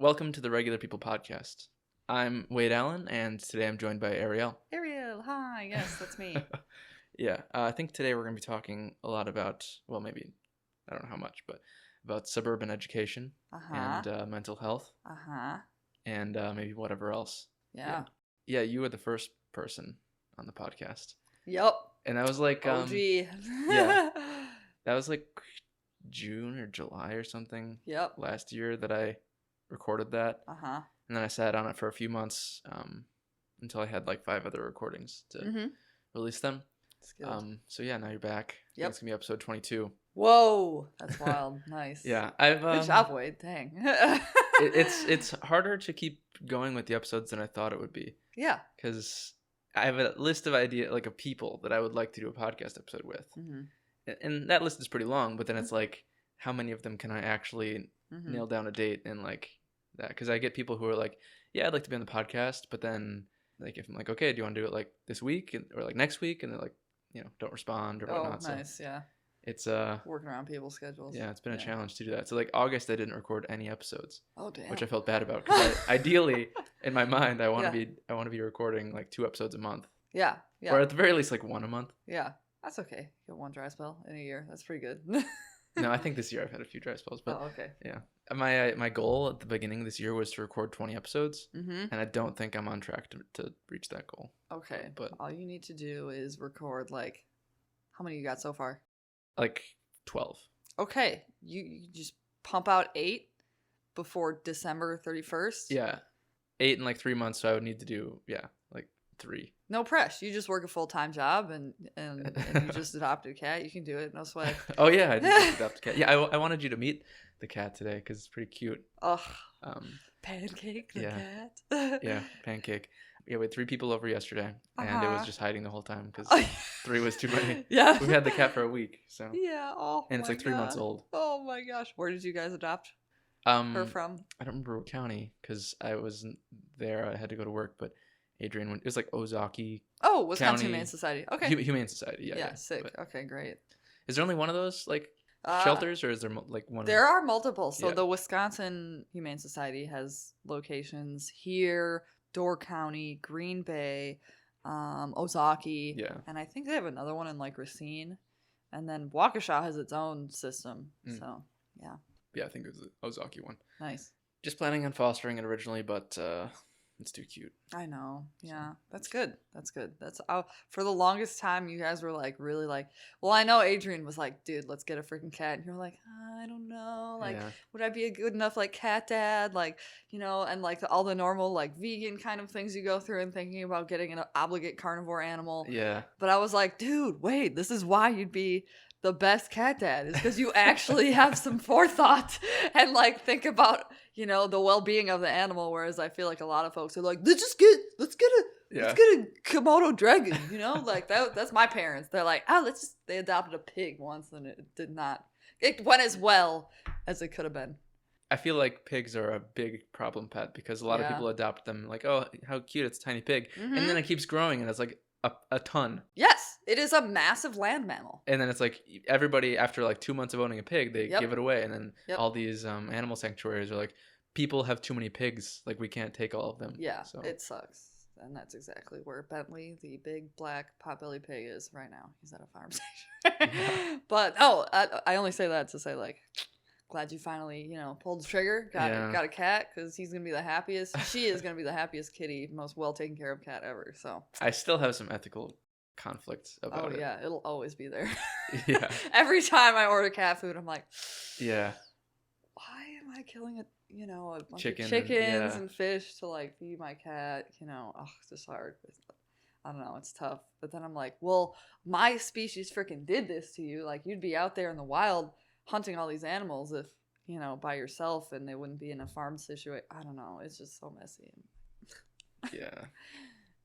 Welcome to the Regular People Podcast. I'm Wade Allen, and today I'm joined by Ariel. Ariel, hi. Yes, that's me. Yeah, I think today we're going to be talking a lot about, well, maybe, I don't know how much, but about suburban education and mental health and maybe whatever else. Yeah. Yeah, you were the first person on the podcast. Yep. And that was like, OG. yeah, that was like June or July or something Yep. last year that I recorded that. And then I sat on it for a few months until I had like 5 other recordings to release them. That's good. So yeah, now you're back. Yep. It's gonna be episode 22. Whoa, that's wild. Nice. Yeah, I've good job, Wade. Dang. it's harder to keep going with the episodes than I thought it would be. Yeah. Because I have a list of of people that I would like to do a podcast episode with, and that list is pretty long. But then it's like, how many of them can I actually nail down a date and like that? Because I get people who are like, yeah, I'd like to be on the podcast, but then like if I'm like, okay, do you want to do it like this week or like next week, and they're like, don't respond or whatnot. Oh, nice. So yeah. It's working around people's schedules. Yeah, it's been a challenge to do that. So like August, I didn't record any episodes. Oh damn. Which I felt bad about because ideally, in my mind, I want to be recording like 2 episodes a month. Yeah. Yeah. Or at the very least, like 1 a month. Yeah, that's okay. Get 1 dry spell in a year. That's pretty good. No, I think this year I've had a few dry spells, but okay. Yeah, my goal at the beginning of this year was to record 20 episodes, and I don't think I'm on track to reach that goal. Okay, but all you need to do is record like, how many you got so far? Like 12. Okay, you just pump out 8 before December 31st. Yeah, 8 in like 3 months, so I would need to do like 3. No press. You just work a full-time job and you just adopted a cat. You can do it. No sweat. Oh yeah, I did adopt a cat. Yeah, I wanted you to meet the cat today because it's pretty cute. Oh, Pancake the cat. Yeah, Pancake. Yeah, we had 3 people over yesterday, and it was just hiding the whole time because 3 was too many. Yeah, we've had the cat for a week, so yeah. Oh, and it's like 3 months old. Oh my gosh, where did you guys adopt her from? I don't remember what county because I wasn't there. I had to go to work, but Adrian went. It was like Ozaki. Oh, Wisconsin Humane Society. Okay. Humane Society. Yeah. Sick. But okay, great. Is there only one of those like shelters, or is there like one? There are multiple. So the Wisconsin Humane Society has locations here, Door County, Green Bay, Ozaki. Yeah. And I think they have another one in like Racine, and then Waukesha has its own system. So yeah. Yeah, I think it was the Ozaki one. Nice. Just planning on fostering it originally, but it's too cute. I know. Yeah, that's good. That's good. That's for the longest time you guys were like really like. Well, I know Adrian was like, dude, let's get a freaking cat, and you're like, I don't know, like, would I be a good enough like cat dad, like, and like all the normal like vegan kind of things you go through and thinking about getting an obligate carnivore animal. Yeah. But I was like, dude, wait, this is why you'd be the best cat dad, is because you actually have some forethought and like think about the well-being of the animal, whereas I feel like a lot of folks are like, let's get a Komodo dragon, like that's my parents. They're like, they adopted a pig once and it went as well as it could have been. I feel like pigs are a big problem pet because a lot of people adopt them like, oh, how cute, it's a tiny pig, and then it keeps growing and it's like a ton. Yes, it is a massive land mammal. And then it's like everybody, after like 2 months of owning a pig, they give it away. And then all these animal sanctuaries are like, people have too many pigs. Like, we can't take all of them. Yeah, so it sucks. And that's exactly where Bentley, the big black potbelly pig, is right now. He's at a farm station. But, I only say that to say, like, glad you finally, pulled the trigger, got a cat, because he's going to be the happiest. She is going to be the happiest kitty, most well taken care of cat ever. So I still have some ethical conflict about it. Oh, yeah. It'll always be there. Yeah. Every time I order cat food, I'm like, yeah. Why am I killing a bunch of chickens and fish to like feed my cat? It's just hard. I don't know, it's tough. But then I'm like, well, my species freaking did this to you. Like, you'd be out there in the wild hunting all these animals if, by yourself, and they wouldn't be in a farm situation. I don't know. It's just so messy. Yeah.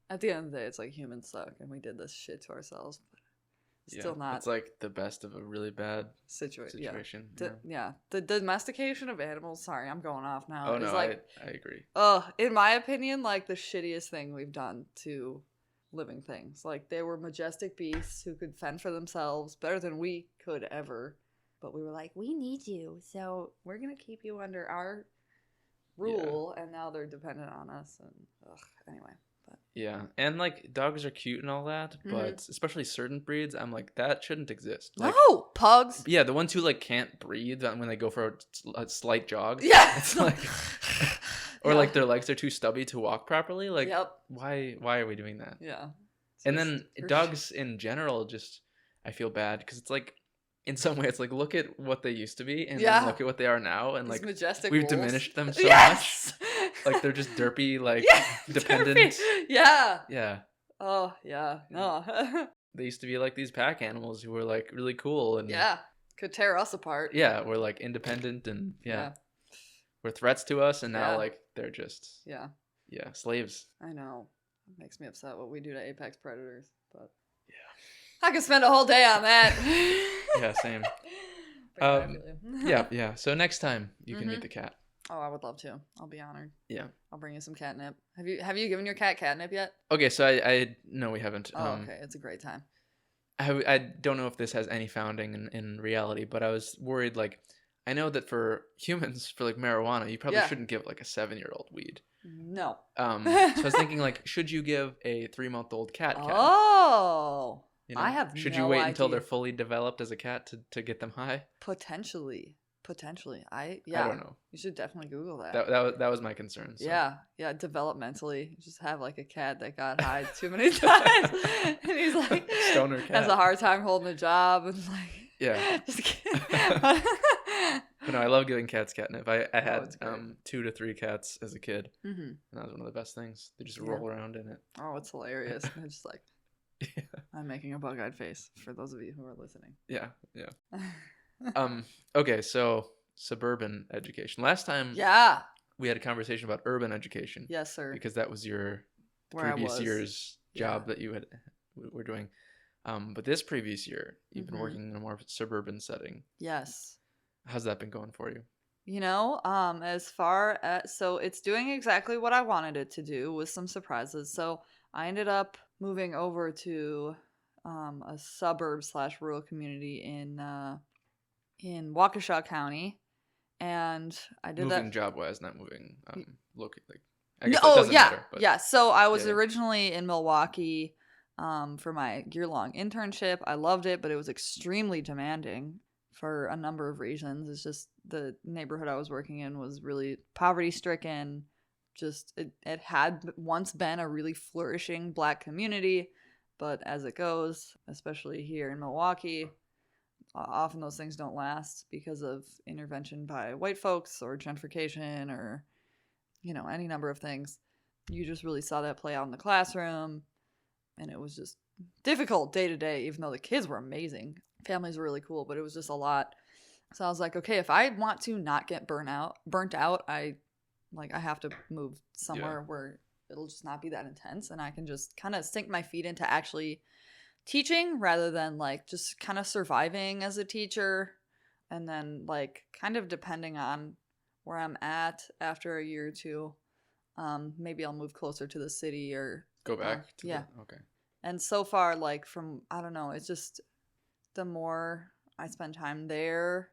At the end of the day, it's like humans suck and we did this shit to ourselves. But still not. It's like the best of a really bad situation. The domestication of animals. Sorry, I'm going off now. Oh, no, I agree. In my opinion, like the shittiest thing we've done to living things. Like, they were majestic beasts who could fend for themselves better than we could ever. But we were like, we need you, so we're going to keep you under our rule, and now they're dependent on us. And anyway. But. Yeah, and like dogs are cute and all that, but especially certain breeds, I'm like, that shouldn't exist. Like, no, pugs. Yeah, the ones who like can't breathe when they go for a slight jog. Yeah, it's like, or like their legs are too stubby to walk properly. Like, why are we doing that? Yeah. And then dogs in general, just I feel bad because it's like, in some way, it's like, look at what they used to be, and then look at what they are now, and these like majestic we've wolves. diminished them so much. Like they're just derpy, like dependent. Derpy. Yeah. Yeah. Oh yeah. No. They used to be like these pack animals who were like really cool and could tear us apart. Yeah, we're like independent and were threats to us, and now like they're just slaves. I know. It makes me upset what we do to apex predators, but I could spend a whole day on that. Yeah, same. Yeah. So next time you can meet the cat. Oh, I would love to. I'll be honored. Yeah. I'll bring you some catnip. Have you given your cat catnip yet? Okay, so I no, we haven't. Oh, okay. It's a great time. I don't know if this has any founding in reality, but I was worried, like, I know that for humans, for like marijuana, you probably shouldn't give like a 7-year-old weed. No. So I was thinking, like, should you give a 3-month-old cat? Oh. You know, I have should no you wait idea. Until they're fully developed as a cat to get them high? Potentially. I don't know. You should definitely Google that. That was my concern. So. Yeah, developmentally, just have like a cat that got high too many times, and he's like stoner cat has a hard time holding a job, and like just kidding. But no, I love giving cats catnip. I had 2 to 3 cats as a kid, and that was one of the best things. They just roll around in it. Oh, it's hilarious. They're just like, I'm making a bug-eyed face for those of you who are listening. Yeah. Okay, so suburban education. Last time we had a conversation about urban education. Yes, sir. Because that was your previous year's job that you were doing. But this previous year, you've been working in a more suburban setting. Yes. How's that been going for you? You know, as far as, so it's doing exactly what I wanted it to do with some surprises. So I ended up moving over to a suburb/rural community in Waukesha County, and I did moving that job-wise, not moving locally. Yeah. So I was originally in Milwaukee for my year-long internship. I loved it, but it was extremely demanding for a number of reasons. It's just the neighborhood I was working in was really poverty-stricken. Just it had once been a really flourishing Black community, but as it goes, especially here in Milwaukee, often those things don't last because of intervention by white folks or gentrification or, any number of things. You just really saw that play out in the classroom, and it was just difficult day to day, even though the kids were amazing. Families were really cool, but it was just a lot. So I was like, okay, if I want to not get burnt out, I have to move somewhere where it'll just not be that intense, and I can just kind of sink my feet into actually teaching rather than like just kind of surviving as a teacher, and then like kind of depending on where I'm at after a year or two, maybe I'll move closer to the city or go back okay. And so far, like from, I don't know, it's just the more I spend time there,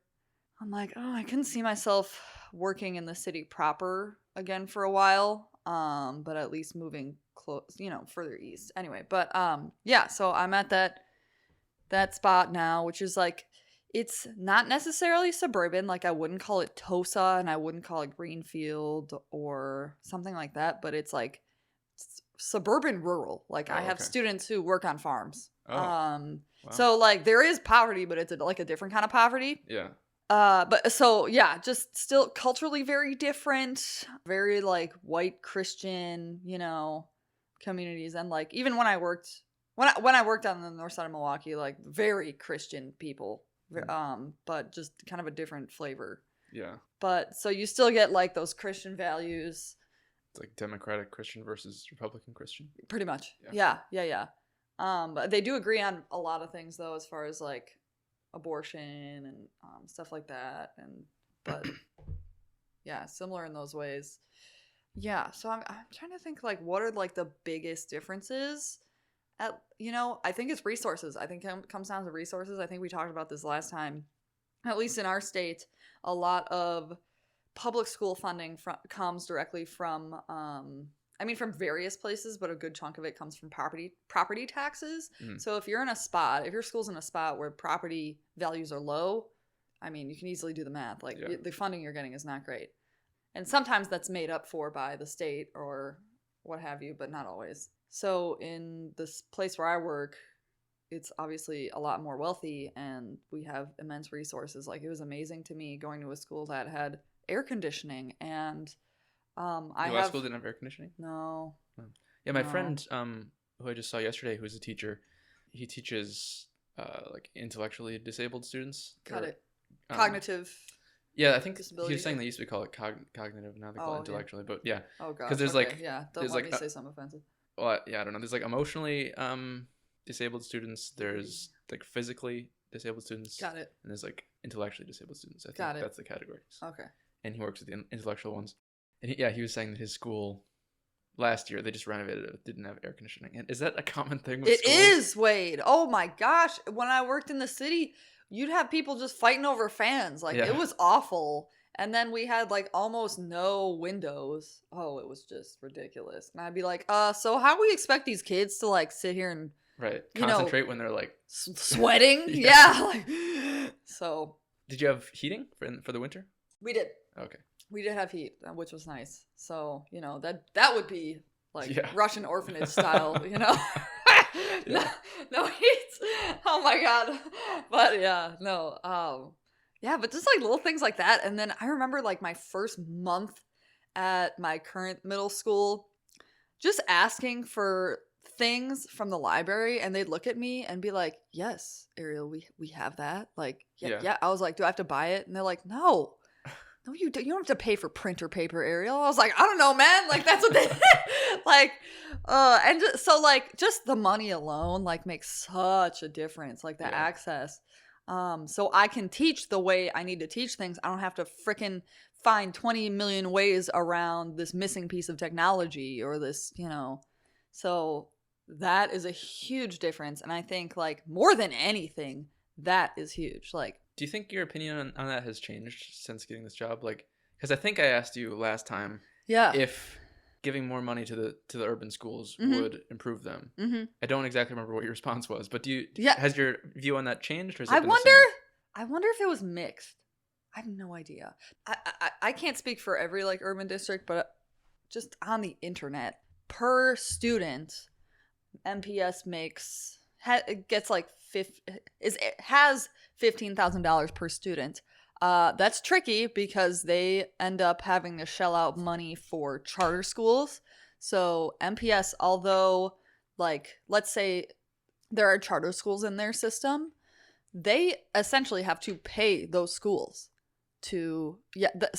I'm like, oh, I couldn't see myself working in the city proper again for a while, but at least moving close, further east anyway. But so I'm at that spot now, which is like, it's not necessarily suburban. Like I wouldn't call it Tosa, and I wouldn't call it Greenfield or something like that, but it's like suburban rural. Like I have students who work on farms. Wow. So like there is poverty, but it's like a different kind of poverty. Yeah. But so yeah, just still culturally very different, very like white Christian, communities. And like even when I worked on the north side of Milwaukee, like very Christian people, but just kind of a different flavor. Yeah. But so you still get like those Christian values. It's like Democratic Christian versus Republican Christian. Pretty much. Yeah. But they do agree on a lot of things though, as far as like abortion and stuff like that. But yeah, similar in those ways. Yeah. So I'm trying to think like what are like the biggest differences. I think it's resources. I think it comes down to resources. I think we talked about this last time. At least in our state, a lot of public school funding comes directly from, from various places, but a good chunk of it comes from property taxes. So if your school's in a spot where property values are low, I mean, you can easily do the math. Like the funding you're getting is not great. And sometimes that's made up for by the state or what have you, but not always. So in this place where I work, it's obviously a lot more wealthy and we have immense resources. Like, it was amazing to me going to a school that had air conditioning and Your school didn't have air conditioning? No. Yeah, my friend who I just saw yesterday, who's a teacher, he teaches like intellectually disabled students. Got it. Cognitive. Yeah, I think disability. he was saying they used to be called cognitive, now they call it intellectually. Yeah. But yeah. Oh god. Because there's like don't let me say something offensive. Well, yeah, I don't know. There's like emotionally disabled students. There's like physically disabled students. Got it. And there's like intellectually disabled students. I think that's the categories. Okay. And he works with the intellectual ones. And he was saying that his school last year they just renovated it, didn't have air conditioning. And is that a common thing with schools? It is, Wade. Oh my gosh. When I worked in the city, you'd have people just fighting over fans. Like it was awful. And then we had like almost no windows. Oh, it was just ridiculous. And I'd be like, so how do we expect these kids to like sit here and concentrate when they're like sweating? Yeah. So did you have heating for the winter? We did. Okay. We did have heat, which was nice. So, that would be like Russian orphanage style, No heat. Oh my god. But yeah, no. Yeah, but just like little things like that. And then I remember like my first month at my current middle school, just asking for things from the library, and they'd look at me and be like, "Yes, Ariel, we have that." Like, yeah. I was like, "Do I have to buy it?" And they're like, "No, you don't have to pay for printer paper, Ariel." I was like, "I don't know, man. Like that's what they like." And so like just the money alone like makes such a difference. Like the access. So I can teach the way I need to teach things. I don't have to frickin' find 20 million ways around this missing piece of technology or this, So that is a huge difference. And I think like more than anything, that is huge. Like, do you think your opinion on that has changed since getting this job? Like, because I think I asked you last time if giving more money to the urban schools would improve them. I don't exactly remember what your response was, but has your view on that changed? Or has it been the same? I wonder if it was mixed. I have no idea. I can't speak for every like urban district, but just on the internet per student, MPS gets like has $15,000 per student. That's tricky because they end up having to shell out money for charter schools. So MPS, although like let's say there are charter schools in their system, they essentially have to pay those schools so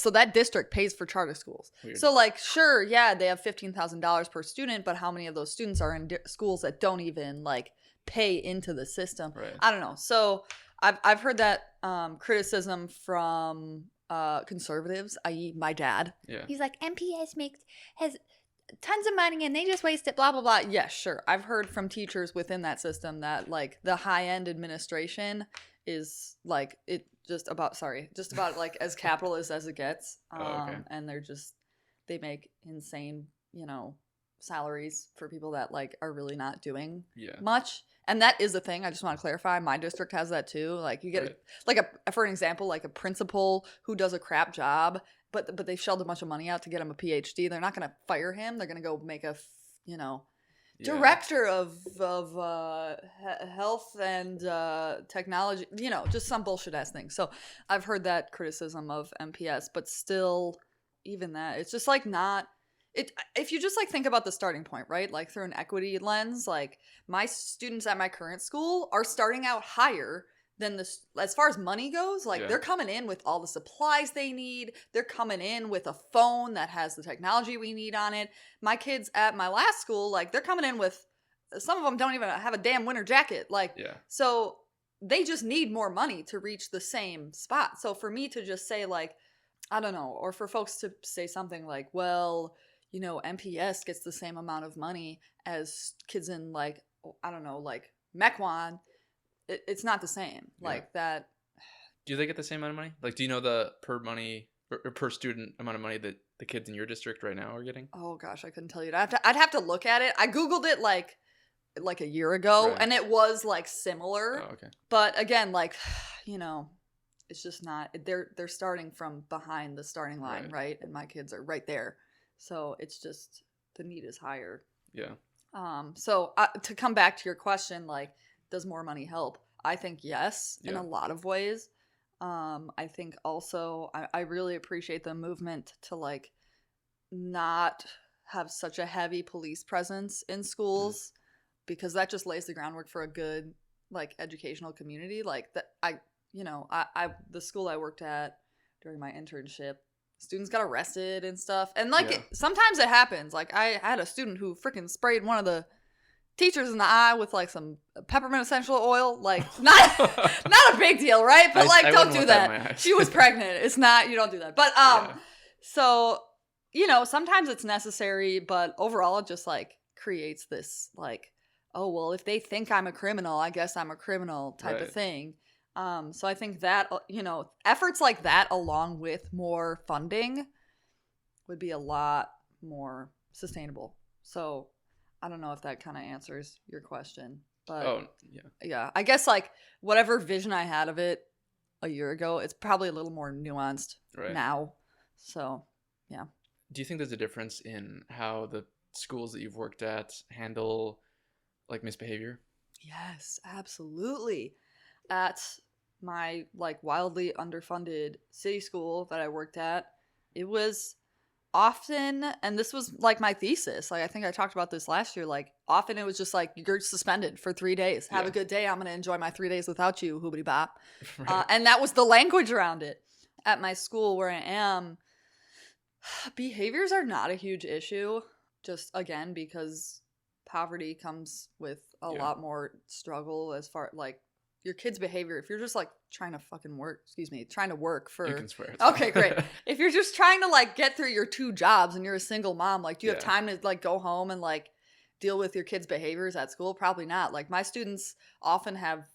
that district pays for charter schools. Weird. So like sure, they have $15,000 per student, but how many of those students are in schools that don't even like pay into the system? Right. I don't know. So I've heard that criticism from conservatives, i.e. my dad. Yeah. He's like, MPS has tons of money and they just waste it, blah, blah, blah. Yeah, sure. I've heard from teachers within that system that like the high-end administration is like just about like as capitalist as it gets. Okay. And they make insane, salaries for people that like are really not doing much. And that is the thing. I just want to clarify. My district has that too. Like you get for an example, like a principal who does a crap job, but they shelled a bunch of money out to get him a PhD. They're not going to fire him. They're going to go make a, director of health and technology, just some bullshit ass thing. So I've heard that criticism of MPS, but still even that, it's just like not. If you just like think about the starting point, right? Like through an equity lens, like my students at my current school are starting out higher than this as far as money goes. Like they're coming in with all the supplies they need. They're coming in with a phone that has the technology we need on it. My kids at my last school, like they're coming in with, some of them don't even have a damn winter jacket. Like, so they just need more money to reach the same spot. So for me to just say like, I don't know, or for folks to say something like, well, MPS gets the same amount of money as kids in like, I don't know, like Mequon. It's not the same. Like that. Do they get the same amount of money? Like, do you know the per money or per student amount of money that the kids in your district right now are getting? Oh gosh, I couldn't tell you. I'd have to look at it. I googled it like a year ago, Right. and it was like similar. Oh, okay. But again, like, it's just not. They're starting from behind the starting line, right? And my kids are right there, so it's just the need is higher. Yeah. So to come back to your question, like, does more money help? I think yes, in a lot of ways. I think also I really appreciate the movement to like not have such a heavy police presence in schools, because that just lays the groundwork for a good like educational community. Like that, I the school I worked at during my internship, students got arrested and stuff, and like sometimes it happens. Like I had a student who freaking sprayed one of the teachers in the eye with like some peppermint essential oil. Like not a big deal, right? But like I don't do that. She was pregnant. It's not, you don't do that. But so sometimes it's necessary, but overall it just like creates this like, oh well, if they think I'm a criminal, I guess I'm a criminal type of thing. So I think that efforts like that along with more funding would be a lot more sustainable. So I don't know if that kind of answers your question, but yeah, I guess like whatever vision I had of it a year ago, it's probably a little more nuanced now. So yeah. Do you think there's a difference in how the schools that you've worked at handle like misbehavior? Yes, absolutely. At my like wildly underfunded city school that I worked at, it was often, and this was like my thesis, like I think I talked about this last year, like often it was just like, you're suspended for 3 days, have a good day, I'm gonna enjoy my 3 days without you, hoobity bop. And that was the language around it. At my school where I am, behaviors are not a huge issue, just again because poverty comes with a lot more struggle as far like your kid's behavior. If you're just like trying to work for, you can swear. Okay, great. If you're just trying to like get through your 2 jobs and you're a single mom, like do you have time to like go home and like deal with your kids' behaviors at school? Probably not. Like my students often have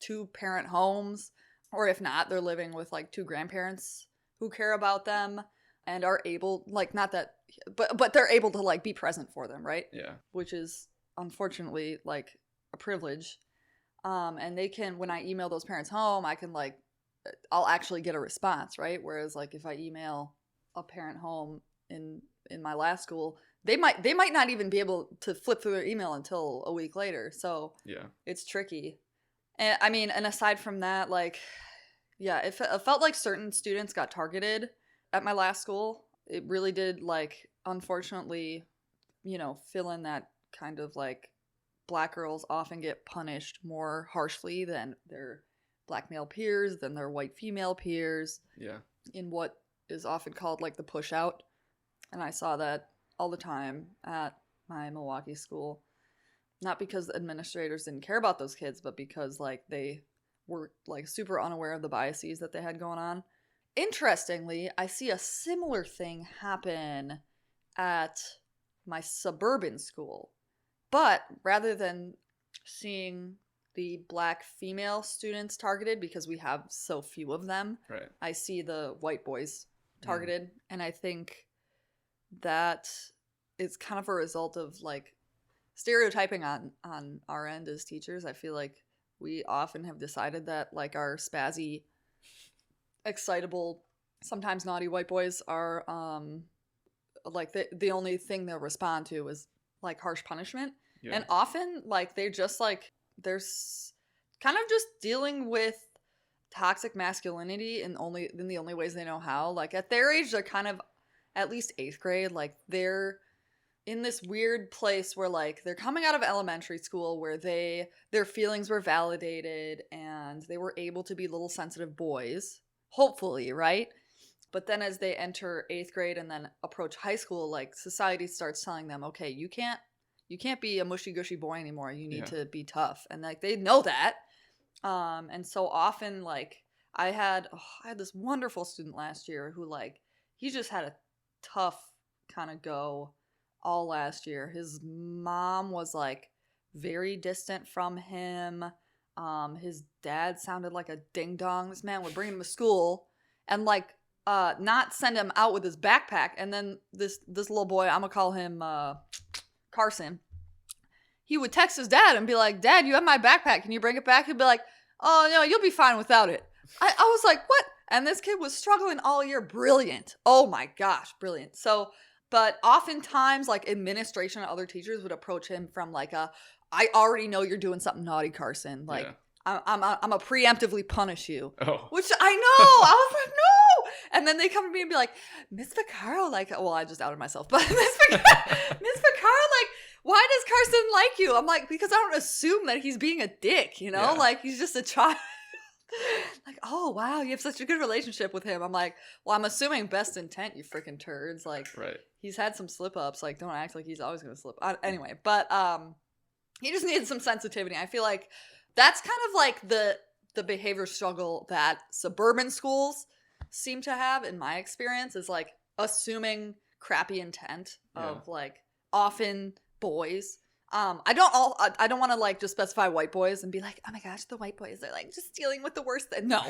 2 parent homes, or if not, they're living with like 2 grandparents who care about them and are able, like, not that, but they're able to like be present for them, right? Yeah. Which is unfortunately like a privilege. And they can, when I email those parents home, I can like, I'll actually get a response, right? Whereas like if I email a parent home in my last school, they might not even be able to flip through their email until a week later. So it's tricky. And I mean, and aside from that, like, it felt like certain students got targeted at my last school. It really did, like, unfortunately, fill in that kind of like, Black girls often get punished more harshly than their Black male peers, than their white female peers. Yeah. In what is often called like the push out. And I saw that all the time at my Milwaukee school. Not because the administrators didn't care about those kids, but because like they were like super unaware of the biases that they had going on. Interestingly, I see a similar thing happen at my suburban school. But rather than seeing the Black female students targeted, because we have so few of them, I see the white boys targeted. And I think that it's kind of a result of like stereotyping on our end as teachers. I feel like we often have decided that like our spazzy, excitable, sometimes naughty white boys are like the only thing they'll respond to is like harsh punishment. Yeah. And often like they're just like, there's kind of just dealing with toxic masculinity in the only ways they know how. Like at their age, they're kind of, at least 8th grade, like they're in this weird place where like they're coming out of elementary school where their feelings were validated and they were able to be little sensitive boys, hopefully, right? But then as they enter 8th grade and then approach high school, like society starts telling them, okay, you can't be a mushy gushy boy anymore. You need to be tough. And like they know that. And so often like I had this wonderful student last year who like he just had a tough kind of go all last year. His mom was like very distant from him. His dad sounded like a ding dong. This man would bring him to school and like not send him out with his backpack. And then this little boy, I'm gonna call him Carson, he would text his dad and be like, Dad, you have my backpack, can you bring it back? He'd be like, oh no, you'll be fine without it. I was like, what? And this kid was struggling all year. Brilliant. Oh my gosh, brilliant. So, but oftentimes like administration and other teachers would approach him from like I already know you're doing something naughty, Carson. Like, I'm a preemptively punish you. Oh. Which I know. I was like, no. And then they come to me and be like, Miss Vaccaro, like, well, I just outed myself, but Miss Vaccaro, like, why does Carson like you? I'm like, because I don't assume that he's being a dick, you know? Like, he's just a child. Like, oh, wow, you have such a good relationship with him. I'm like, well, I'm assuming best intent, you freaking turds. Like, he's had some slip-ups. Like, don't act like he's always going to slip. Anyway, but he just needed some sensitivity. I feel like that's kind of like the behavior struggle that suburban schools seem to have, in my experience, is like assuming crappy intent of like often boys. I don't want to like just specify white boys and be like, oh my gosh, the white boys are like just dealing with the worst thing. No.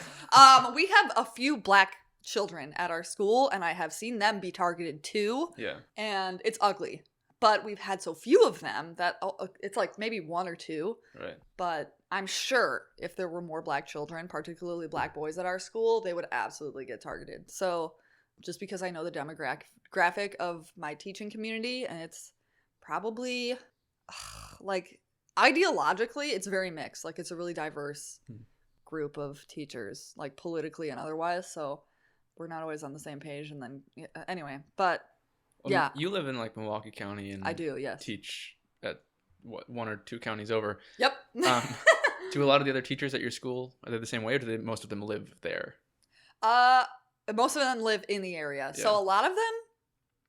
We have a few black children at our school, and I have seen them be targeted too. Yeah. And it's ugly. But we've had so few of them that it's like maybe one or two. Right. But I'm sure if there were more black children, particularly black boys at our school, they would absolutely get targeted. So just because I know the demographic of my teaching community, and it's probably like ideologically, it's very mixed. Like, it's a really diverse group of teachers, like politically and otherwise. So we're not always on the same page. And then anyway, but yeah. You live in like Milwaukee County, and I do, yes. Teach at what, 1 or 2 counties over. Yep. Do a lot of the other teachers at your school, are they the same way, or do most of them live there? Most of them live in the area. Yeah. So a lot of them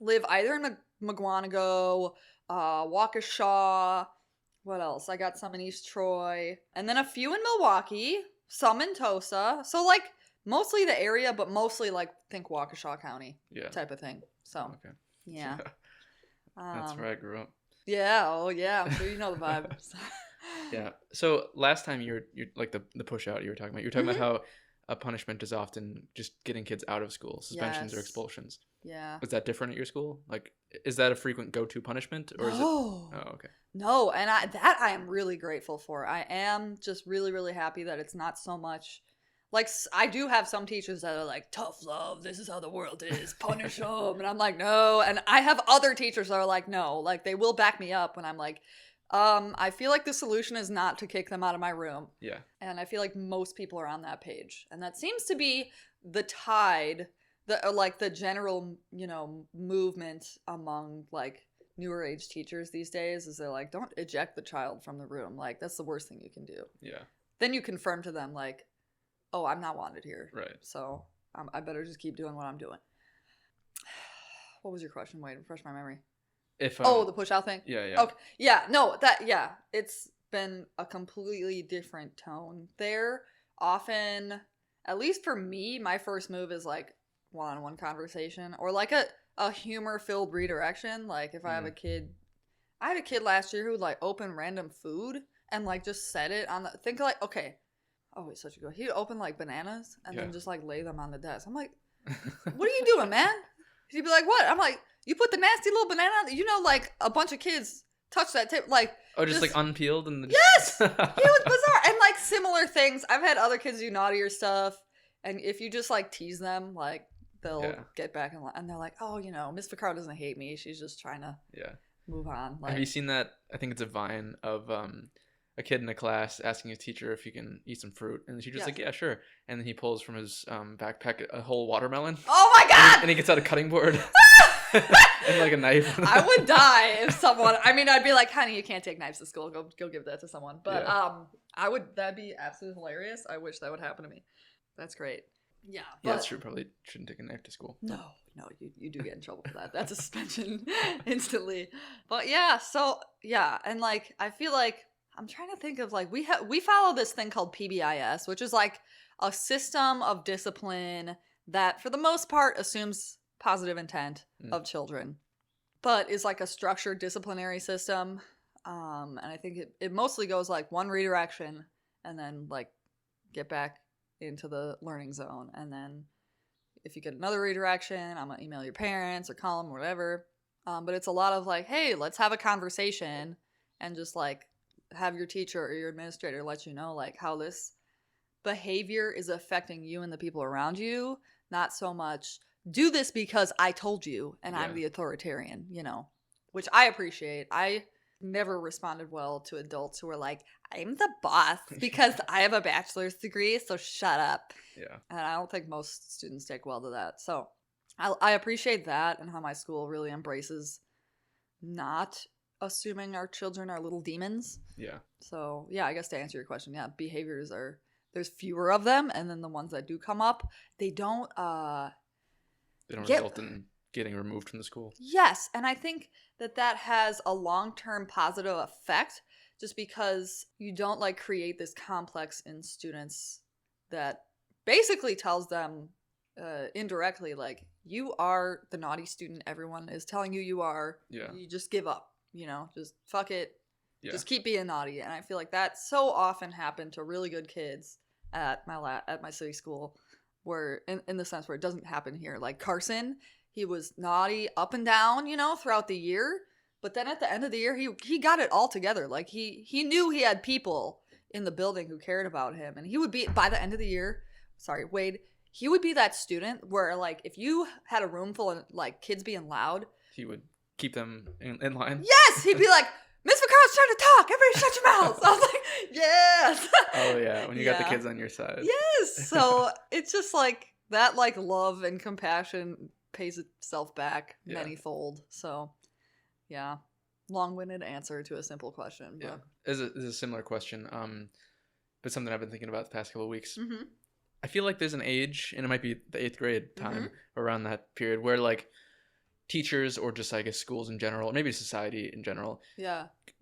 live either in McGuanago, Waukesha, what else? I got some in East Troy, and then a few in Milwaukee, some in Tosa. So like mostly the area, but mostly like think Waukesha County type of thing. So yeah. That's where I grew up. Yeah. Oh yeah. I'm sure you know the vibe. Yeah. So last time you're like the push out you were talking about. You were talking about how a punishment is often just getting kids out of school, suspensions or expulsions. Yeah. Was that different at your school? Like, is that a frequent go-to punishment, or is it? Oh, okay. No, and I am really grateful for. I am just really, really happy that it's not so much. Like, I do have some teachers that are like, tough love, this is how the world is, punish them. And I'm like, no. And I have other teachers that are like, no. Like, they will back me up when I'm like, I feel like the solution is not to kick them out of my room. Yeah. And I feel like most people are on that page. And that seems to be the tide, the general, movement among, like, newer age teachers these days, is they're like, don't eject the child from the room. Like, that's the worst thing you can do. Yeah. Then you confirm to them, like, oh, I'm not wanted here. Right. So I better just keep doing what I'm doing. What was your question? Wait, refresh my memory. If the push out thing? Yeah, yeah. Okay. Yeah, no, it's been a completely different tone there. Often, at least for me, my first move is like one-on-one conversation, or like a humor-filled redirection. Like if I have a kid, I had a kid last year who would like open random food and like just set it on think like, okay, oh, he's such a good. He'd open like bananas and then just like lay them on the desk. I'm like, what are you doing, man? He'd be like, what? I'm like, you put the nasty little banana on, like a bunch of kids touch that tip, like. Oh, just like unpeeled and. Yes, it was bizarre, and like similar things. I've had other kids do naughtier stuff, and if you just like tease them, like they'll get back in line, and they're like, oh, Miss Vaccaro doesn't hate me. She's just trying to move on. Like, have you seen that? I think it's a Vine of a kid in a class asking his teacher if he can eat some fruit, and she's just like, yeah, sure. And then he pulls from his backpack a whole watermelon. Oh my god! And he gets out a cutting board and like a knife. I would die if someone. I mean, I'd be like, honey, you can't take knives to school. Go give that to someone. But I would. That'd be absolutely hilarious. I wish that would happen to me. That's great. Yeah. Yeah, that's true. Probably shouldn't take a knife to school. No, you do get in trouble for that. That's a suspension instantly. But yeah, so yeah, and like I feel like. I'm trying to think of like we follow this thing called PBIS, which is like a system of discipline that for the most part assumes positive intent of children, but is like a structured disciplinary system. And I think it mostly goes like one redirection and then like get back into the learning zone. And then if you get another redirection, I'm going to email your parents or call them or whatever. But it's a lot of like, hey, let's have a conversation and just like have your teacher or your administrator let you know like how this behavior is affecting you and the people around you. Not so much do this because I told you and I'm the authoritarian, you know, which I appreciate. I never responded well to adults who were like, I'm the boss because I have a bachelor's degree, so shut up. Yeah. And I don't think most students take well to that. So I appreciate that and how my school really embraces not assuming our children are little demons. Yeah. So, yeah, I guess to answer your question, yeah, behaviors are, there's fewer of them. And then the ones that do come up, they don't result in getting removed from the school. Yes. And I think that has a long-term positive effect just because you don't like create this complex in students that basically tells them indirectly like, you are the naughty student everyone is telling you are. Yeah. You just give up, you know, just fuck it. Yeah. Just keep being naughty. And I feel like that so often happened to really good kids at my city school, where in the sense where it doesn't happen here. Like Carson, he was naughty up and down, you know, throughout the year. But then at the end of the year, he got it all together. Like he knew he had people in the building who cared about him. And he would be, by the end of the year, sorry, Wade, he would be that student where like if you had a room full of like kids being loud, he would keep them in line. Yes, he'd be like, Miss McCart's trying to talk. Everybody shut your mouths. I was like, yes. Oh yeah, when you got the kids on your side. Yes. So it's just like that, like love and compassion pays itself back manyfold. So yeah, long-winded answer to a simple question. But. Yeah, it's a similar question. But something I've been thinking about the past couple of weeks. Mm-hmm. I feel like there's an age, and it might be the 8th grade time around that period, where like teachers or just I guess schools in general, maybe society in general,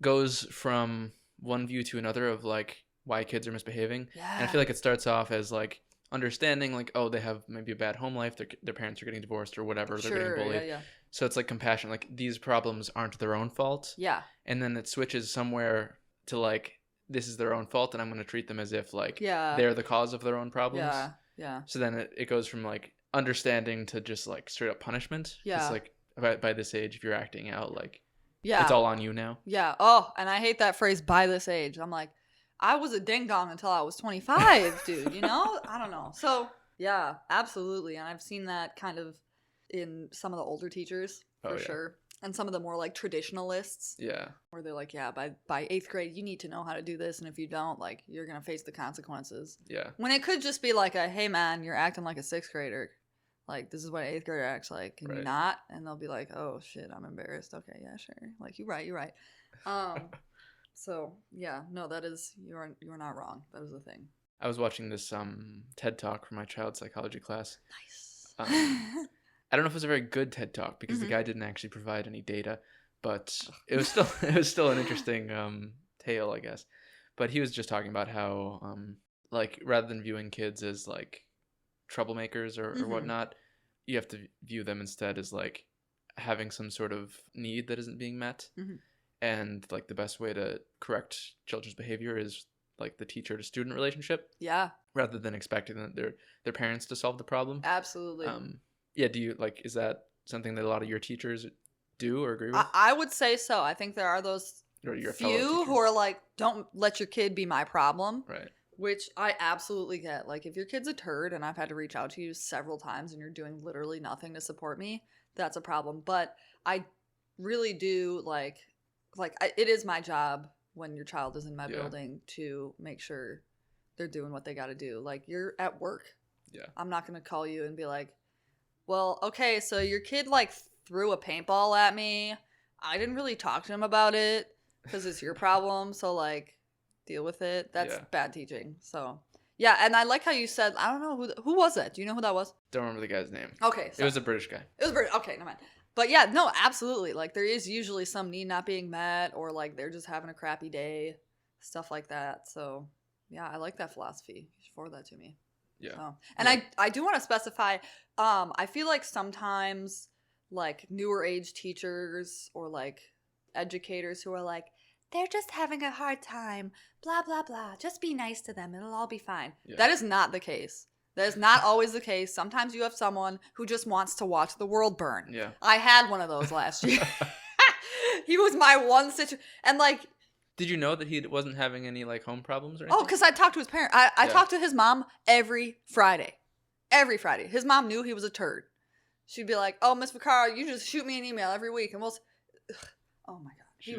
goes from one view to another of like why kids are misbehaving. Yeah. And I feel like it starts off as like understanding like, oh, they have maybe a bad home life, their parents are getting divorced or whatever, they're getting bullied. Yeah. So it's like compassion, like these problems aren't their own fault. Yeah. And then it switches somewhere to like, this is their own fault and I'm going to treat them as if like they're the cause of their own problems. Yeah. So then it goes from like understanding to just like straight up punishment. Yeah. It's like by this age, if you're acting out, like Yeah. It's all on you now. Yeah. Oh, and I hate that phrase, by this age. I'm like, I was a ding dong until I was 25, dude, you know? I don't know. So, yeah, absolutely. And I've seen that kind of in some of the older teachers, for sure. And some of the more like traditionalists. Yeah. Where they're like, yeah, by 8th grade, you need to know how to do this. And if you don't, like, you're going to face the consequences. Yeah. When it could just be like a, hey, man, you're acting like a 6th grader. Like, this is what an 8th grader acts like. Can you not? And they'll be like, oh, shit, I'm embarrassed. Okay, yeah, sure. Like, you're right. So, yeah, no, that is, you're not wrong. That is the thing. I was watching this TED Talk for my child psychology class. Nice. I don't know if it was a very good TED Talk because the guy didn't actually provide any data, but it was still an interesting tale, I guess. But he was just talking about how, like, rather than viewing kids as, like, troublemakers or whatnot, you have to view them instead as, like, having some sort of need that isn't being met. And, like, the best way to correct children's behavior is, like, the teacher-to-student relationship. Yeah. Rather than expecting their parents to solve the problem. Absolutely. Yeah, do you, like, is that something that a lot of your teachers do or agree with? I would say so. I think there are those few who are like, don't let your kid be my problem. Right. Which I absolutely get. Like, if your kid's a turd and I've had to reach out to you several times and you're doing literally nothing to support me, that's a problem. But I really do, it is my job when your child is in my building to make sure they're doing what they got to do. Like, you're at work. Yeah. I'm not going to call you and be like, well, okay, so your kid, like, threw a paintball at me. I didn't really talk to him about it because it's your problem. So, like, deal with it. That's bad teaching. So, yeah. And I like how you said, I don't know, who was it? Do you know who that was? Don't remember the guy's name. Okay. It was a British guy. It was British. Okay, never mind. But yeah, no, absolutely. Like, there is usually some need not being met or, like, they're just having a crappy day, stuff like that. So, yeah, I like that philosophy. You should forward that to me. Yeah. So, and I do want to specify, I feel like sometimes, like, newer age teachers or, like, educators who are like, they're just having a hard time, blah, blah, blah. Just be nice to them. It'll all be fine. Yeah. That is not the case. That is not always the case. Sometimes you have someone who just wants to watch the world burn. Yeah. I had one of those last year. He was my one situation. And like... Did you know that he wasn't having any like home problems or anything? Oh, because I talked to his parents. I talked to his mom every Friday. Every Friday. His mom knew he was a turd. She'd be like, oh, Miss Vaccaro, you just shoot me an email every week. And we'll... Oh my God. She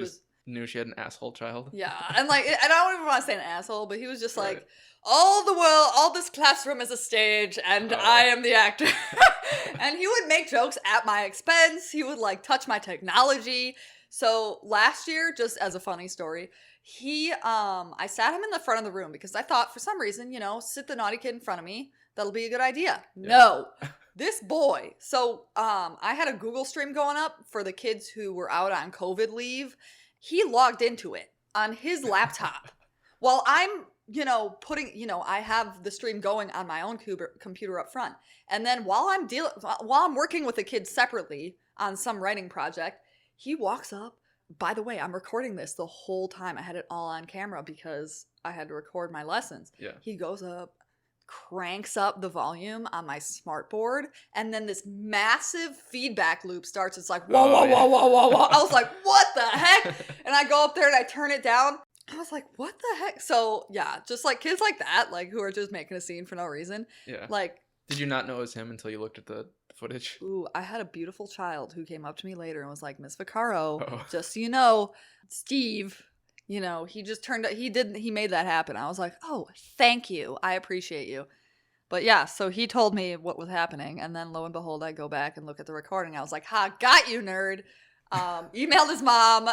knew she had an asshole child. Yeah. And like, I don't even want to say an asshole, but he was just like, all this classroom is a stage and I am the actor. And he would make jokes at my expense. He would like touch my technology. So last year, just as a funny story, I sat him in the front of the room because I thought for some reason, sit the naughty kid in front of me. That'll be a good idea. Yeah. No, this boy. So I had a Google stream going up for the kids who were out on COVID leave. He logged into it on his laptop while I'm, I have the stream going on my own computer up front. And then while I'm working with the kids separately on some writing project, he walks up. By the way, I'm recording this the whole time. I had it all on camera because I had to record my lessons. Yeah. He goes up, cranks up the volume on my smart board, and then this massive feedback loop starts. It's like, whoa, whoa, whoa, whoa, whoa, whoa. I was like, what the heck? And I go up there and I turn it down. I was like, what the heck? So, yeah, just like kids like that, like who are just making a scene for no reason. Yeah. Like, did you not know it was him until you looked at the footage? Ooh, I had a beautiful child who came up to me later and was like, Miss Vaccaro, just so you know, Steve, he just he made that happen. I was like, oh, thank you. I appreciate you. But yeah, so he told me what was happening. And then lo and behold, I go back and look at the recording. I was like, ha, got you, nerd. Emailed his mom.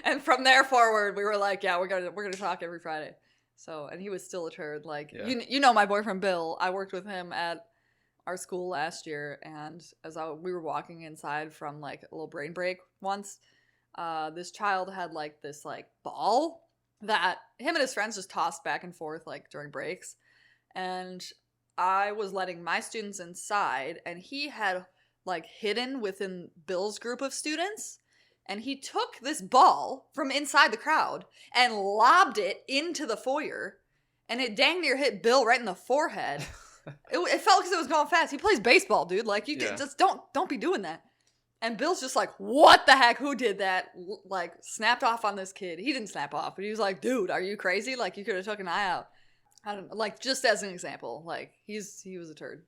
And from there forward, we were like, yeah, we're gonna talk every Friday. So, and he was still a turd. Like, my boyfriend, Bill, I worked with him at our school last year. And as we were walking inside from like a little brain break once, this child had like this like ball that him and his friends just tossed back and forth like during breaks. And I was letting my students inside and he had like hidden within Bill's group of students. And he took this ball from inside the crowd and lobbed it into the foyer. And it dang near hit Bill right in the forehead. It felt because it was going fast. He plays baseball, dude. Like, just don't be doing that. And Bill's just like, what the heck? Who did that? Like, snapped off on this kid. He didn't snap off, but he was like, dude, are you crazy? Like, you could have took an eye out. I don't know. Like, just as an example, like, he was a turd.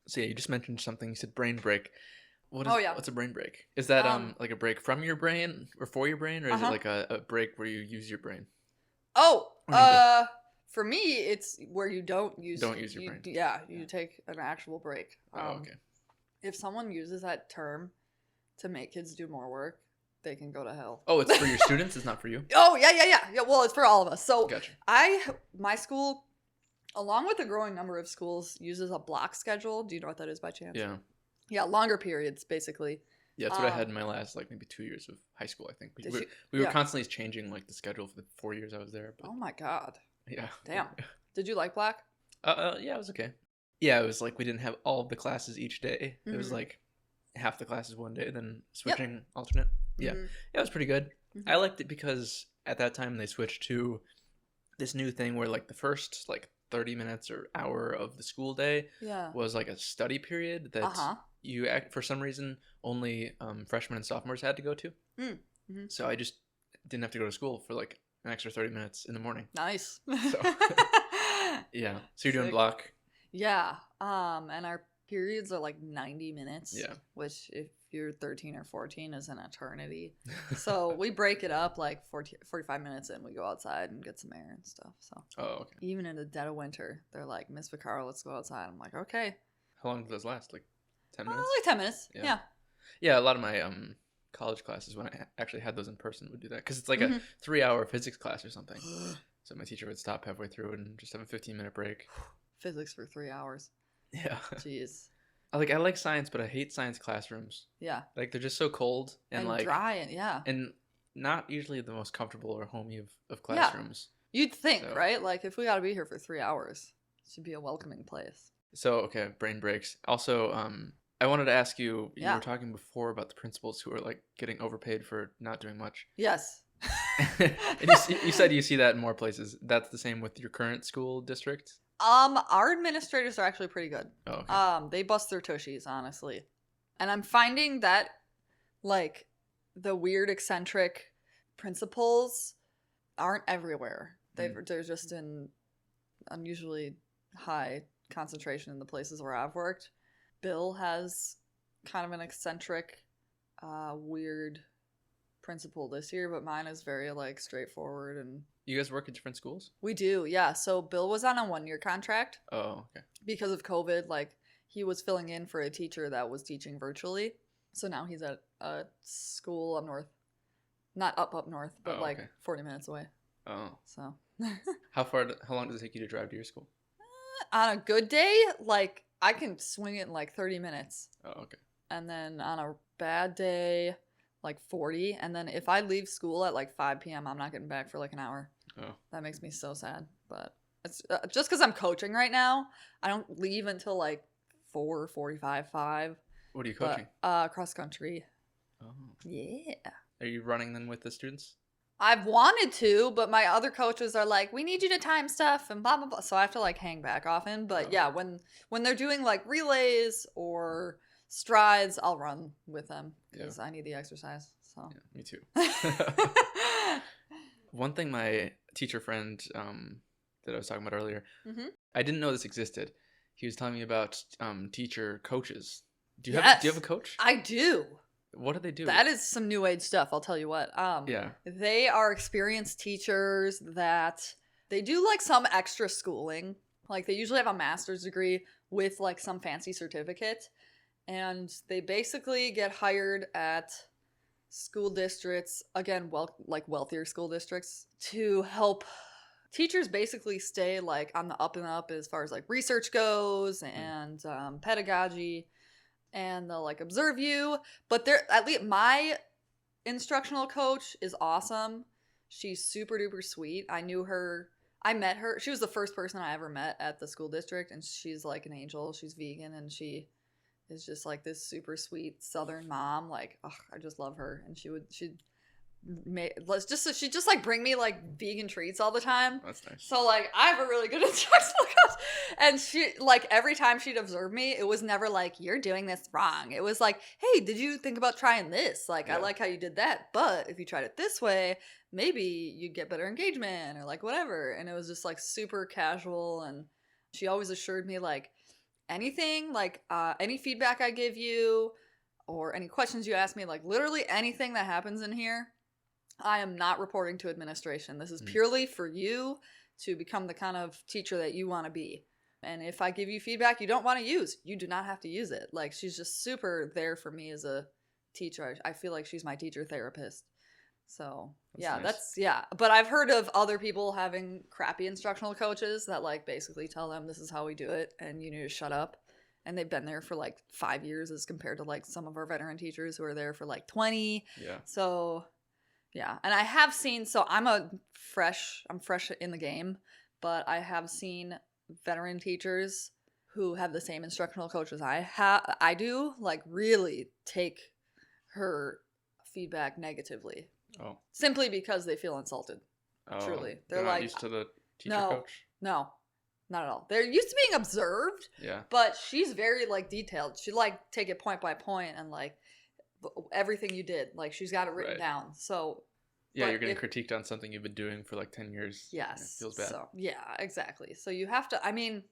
So, yeah, you just mentioned something. You said brain break. What's a brain break? Is that like a break from your brain or for your brain? Or is it like a break where you use your brain? For me, it's where you don't use your brain. Yeah, you take an actual break. Okay. If someone uses that term to make kids do more work, they can go to hell. Oh, it's for your students? It's not for you? Oh, yeah. Well, it's for all of us. So gotcha. My school, along with a growing number of schools, uses a block schedule. Do you know what that is by chance? Yeah. Yeah, longer periods, basically. Yeah, that's what I had in my last, like, maybe 2 years of high school, I think. We were constantly changing, like, the schedule for the 4 years I was there. But... Oh, my God. Yeah. Damn. Did you like block? Yeah, it was okay. Yeah, it was like we didn't have all of the classes each day. Mm-hmm. It was like half the classes one day, then switching alternate. Yeah. Mm-hmm. Yeah, it was pretty good. Mm-hmm. I liked it because at that time they switched to this new thing where, like, the first, like, 30 minutes or hour of the school day was, like, a study period that... You for some reason only freshmen and sophomores had to go to. Mm-hmm. So I just didn't have to go to school for like an extra 30 minutes in the morning. Nice. So yeah. So you're doing block? Yeah. And our periods are like 90 minutes. Yeah. Which if you're 13 or 14 is an eternity. So we break it up like 45 minutes and we go outside and get some air and stuff. So okay. Even in the dead of winter, they're like, Miss Vaccaro, let's go outside. I'm like, okay. How long do those last? Like 10 minutes? Like 10 minutes. Yeah. Yeah, a lot of my college classes, when I actually had those in person, would do that. Because it's like a 3-hour physics class or something. So my teacher would stop halfway through and just have a 15-minute break. Physics for 3 hours. Yeah. Jeez. I like science, but I hate science classrooms. Yeah. Like, they're just so cold. And like dry. And not usually the most comfortable or homey of classrooms. Yeah. You'd think, right? Like, if we got to be here for 3 hours, it should be a welcoming place. So, okay, brain breaks. Also, I wanted to ask you, you were talking before about the principals who are like getting overpaid for not doing much. Yes. And you said you see that in more places. That's the same with your current school district? Our administrators are actually pretty good. Oh, okay. They bust their tushies, honestly. And I'm finding that, like, the weird, eccentric principals aren't everywhere. They're just in unusually high concentration in the places where I've worked. Bill has kind of an eccentric, weird principal this year, but mine is very, like, straightforward. And You guys work at different schools? we do, yeah. So Bill was on a 1-year contract. Oh, okay. Because of COVID, like, he was filling in for a teacher that was teaching virtually. So now he's at a school up north. Not up north, but like 40 minutes away. Oh. So. How long does it take you to drive to your school? On a good day, like, I can swing it in like 30 minutes. Oh, okay. And then on a bad day, like 40. And then if I leave school at like 5 p.m., I'm not getting back for like an hour. Oh. That makes me so sad. But it's just because I'm coaching right now, I don't leave until like 4:45, 5. What are you coaching? Cross country. Oh. Yeah. Are you running then with the students? I've wanted to, but my other coaches are like, we need you to time stuff and blah, blah, blah. So I have to like hang back often. But yeah, when they're doing like relays or strides, I'll run with them because I need the exercise. So yeah, me too. One thing my teacher friend that I was talking about earlier, I didn't know this existed. He was telling me about teacher coaches. Do you have a coach? I do. What do they do? That is some new age stuff, I'll tell you what. Yeah. They are experienced teachers that they do like some extra schooling. Like they usually have a master's degree with like some fancy certificate. And they basically get hired at school districts, again, like wealthier school districts, to help teachers basically stay like on the up and up as far as like research goes and pedagogy. And they'll like observe you, but they're at least my instructional coach is awesome. She's super duper sweet. I met her. She was the first person I ever met at the school district, and she's like an angel. She's vegan, and she is just like this super sweet Southern mom. Like, I just love her. And she'd like bring me like vegan treats all the time. That's nice. So like I have a really good instructional coach, and she like every time she'd observe me, it was never like you're doing this wrong. It was like, hey, did you think about trying this? Like I like how you did that, but if you tried it this way, maybe you'd get better engagement or like whatever. And it was just like super casual, and she always assured me like anything, like any feedback I give you or any questions you ask me, like literally anything that happens in here, I am not reporting to administration. This is purely for you to become the kind of teacher that you want to be. And if I give you feedback you don't want to use, you do not have to use it. Like, she's just super there for me as a teacher. I feel like she's my teacher therapist. So, that's nice. But I've heard of other people having crappy instructional coaches that, like, basically tell them this is how we do it and you need to shut up. And they've been there for, like, 5 years as compared to, like, some of our veteran teachers who are there for, like, 20. Yeah. So... yeah, and I have seen, so I'm fresh in the game, but I have seen veteran teachers who have the same instructional coach as I do, like really take her feedback negatively. Oh. Simply because they feel insulted. Oh, truly. They're not like used to the teacher coach? No, not at all. They're used to being observed. Yeah. But she's very like detailed. She like take it point by point and like everything you did, like she's got it written down. So you're getting critiqued on something you've been doing for like 10 years. Yes. It feels bad. So, yeah, exactly. So you have to, I mean,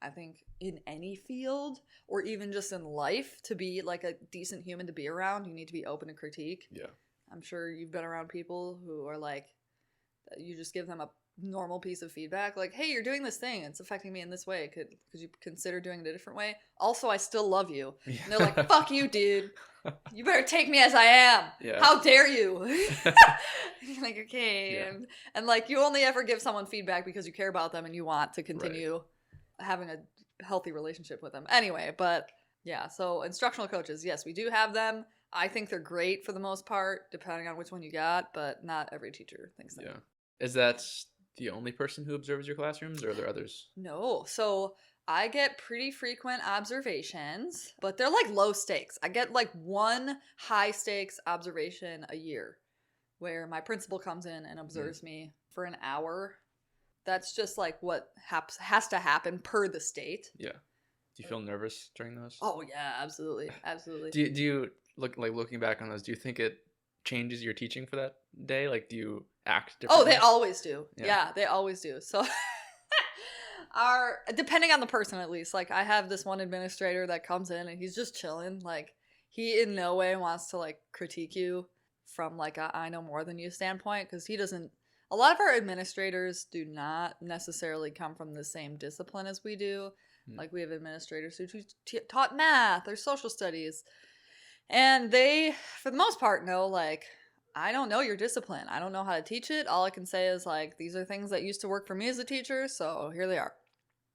I think in any field or even just in life, to be like a decent human to be around, you need to be open to critique. Yeah. I'm sure you've been around people who are like, you just give them a normal piece of feedback, like, hey, you're doing this thing, it's affecting me in this way, could you consider doing it a different way? Also, I still love you. Yeah. And they're like, fuck you, dude, you better take me as I am. How dare you? You're like, okay. And like, you only ever give someone feedback because you care about them and you want to continue having a healthy relationship with them anyway. But yeah, so instructional coaches, yes, we do have them. I think they're great for the most part, depending on which one you got, but not every teacher thinks that. Is that the only person who observes your classrooms, or are there others? No. So I get pretty frequent observations, but they're like low stakes. I get like one high stakes observation a year. where my principal comes in and observes me for an hour. That's just like what has to happen per the state. Yeah. Do you feel nervous during those? Oh yeah, absolutely, absolutely. Do you looking back on those? Do you think it changes your teaching for that day? Like, do you act differently? Oh, they always do. Yeah, they always do. So, depending on the person, at least. Like, I have this one administrator that comes in and he's just chilling. Like, he in no way wants to like critique you from like a I know more than you standpoint, because he doesn't. A lot of our administrators do not necessarily come from the same discipline as we do. Like, we have administrators who taught math or social studies. And they, for the most part, know, like, I don't know your discipline. I don't know how to teach it. All I can say is, like, these are things that used to work for me as a teacher, so here they are.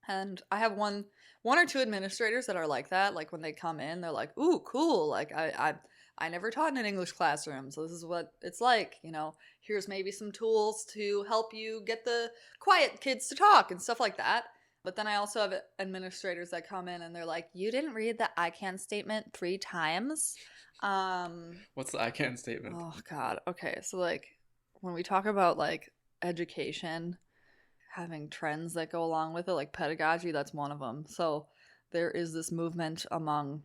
And I have one or two administrators that are like that. Like, when they come in, they're like, ooh, cool. Like, I never taught in an English classroom, so this is what it's like. You know, here's maybe some tools to help you get the quiet kids to talk and stuff like that. But then I also have administrators that come in and they're like, you didn't read the I can statement 3 times. What's the I can statement? Oh, God. Okay. So, like, when we talk about, like, education, having trends that go along with it, like pedagogy, that's one of them. So there is this movement among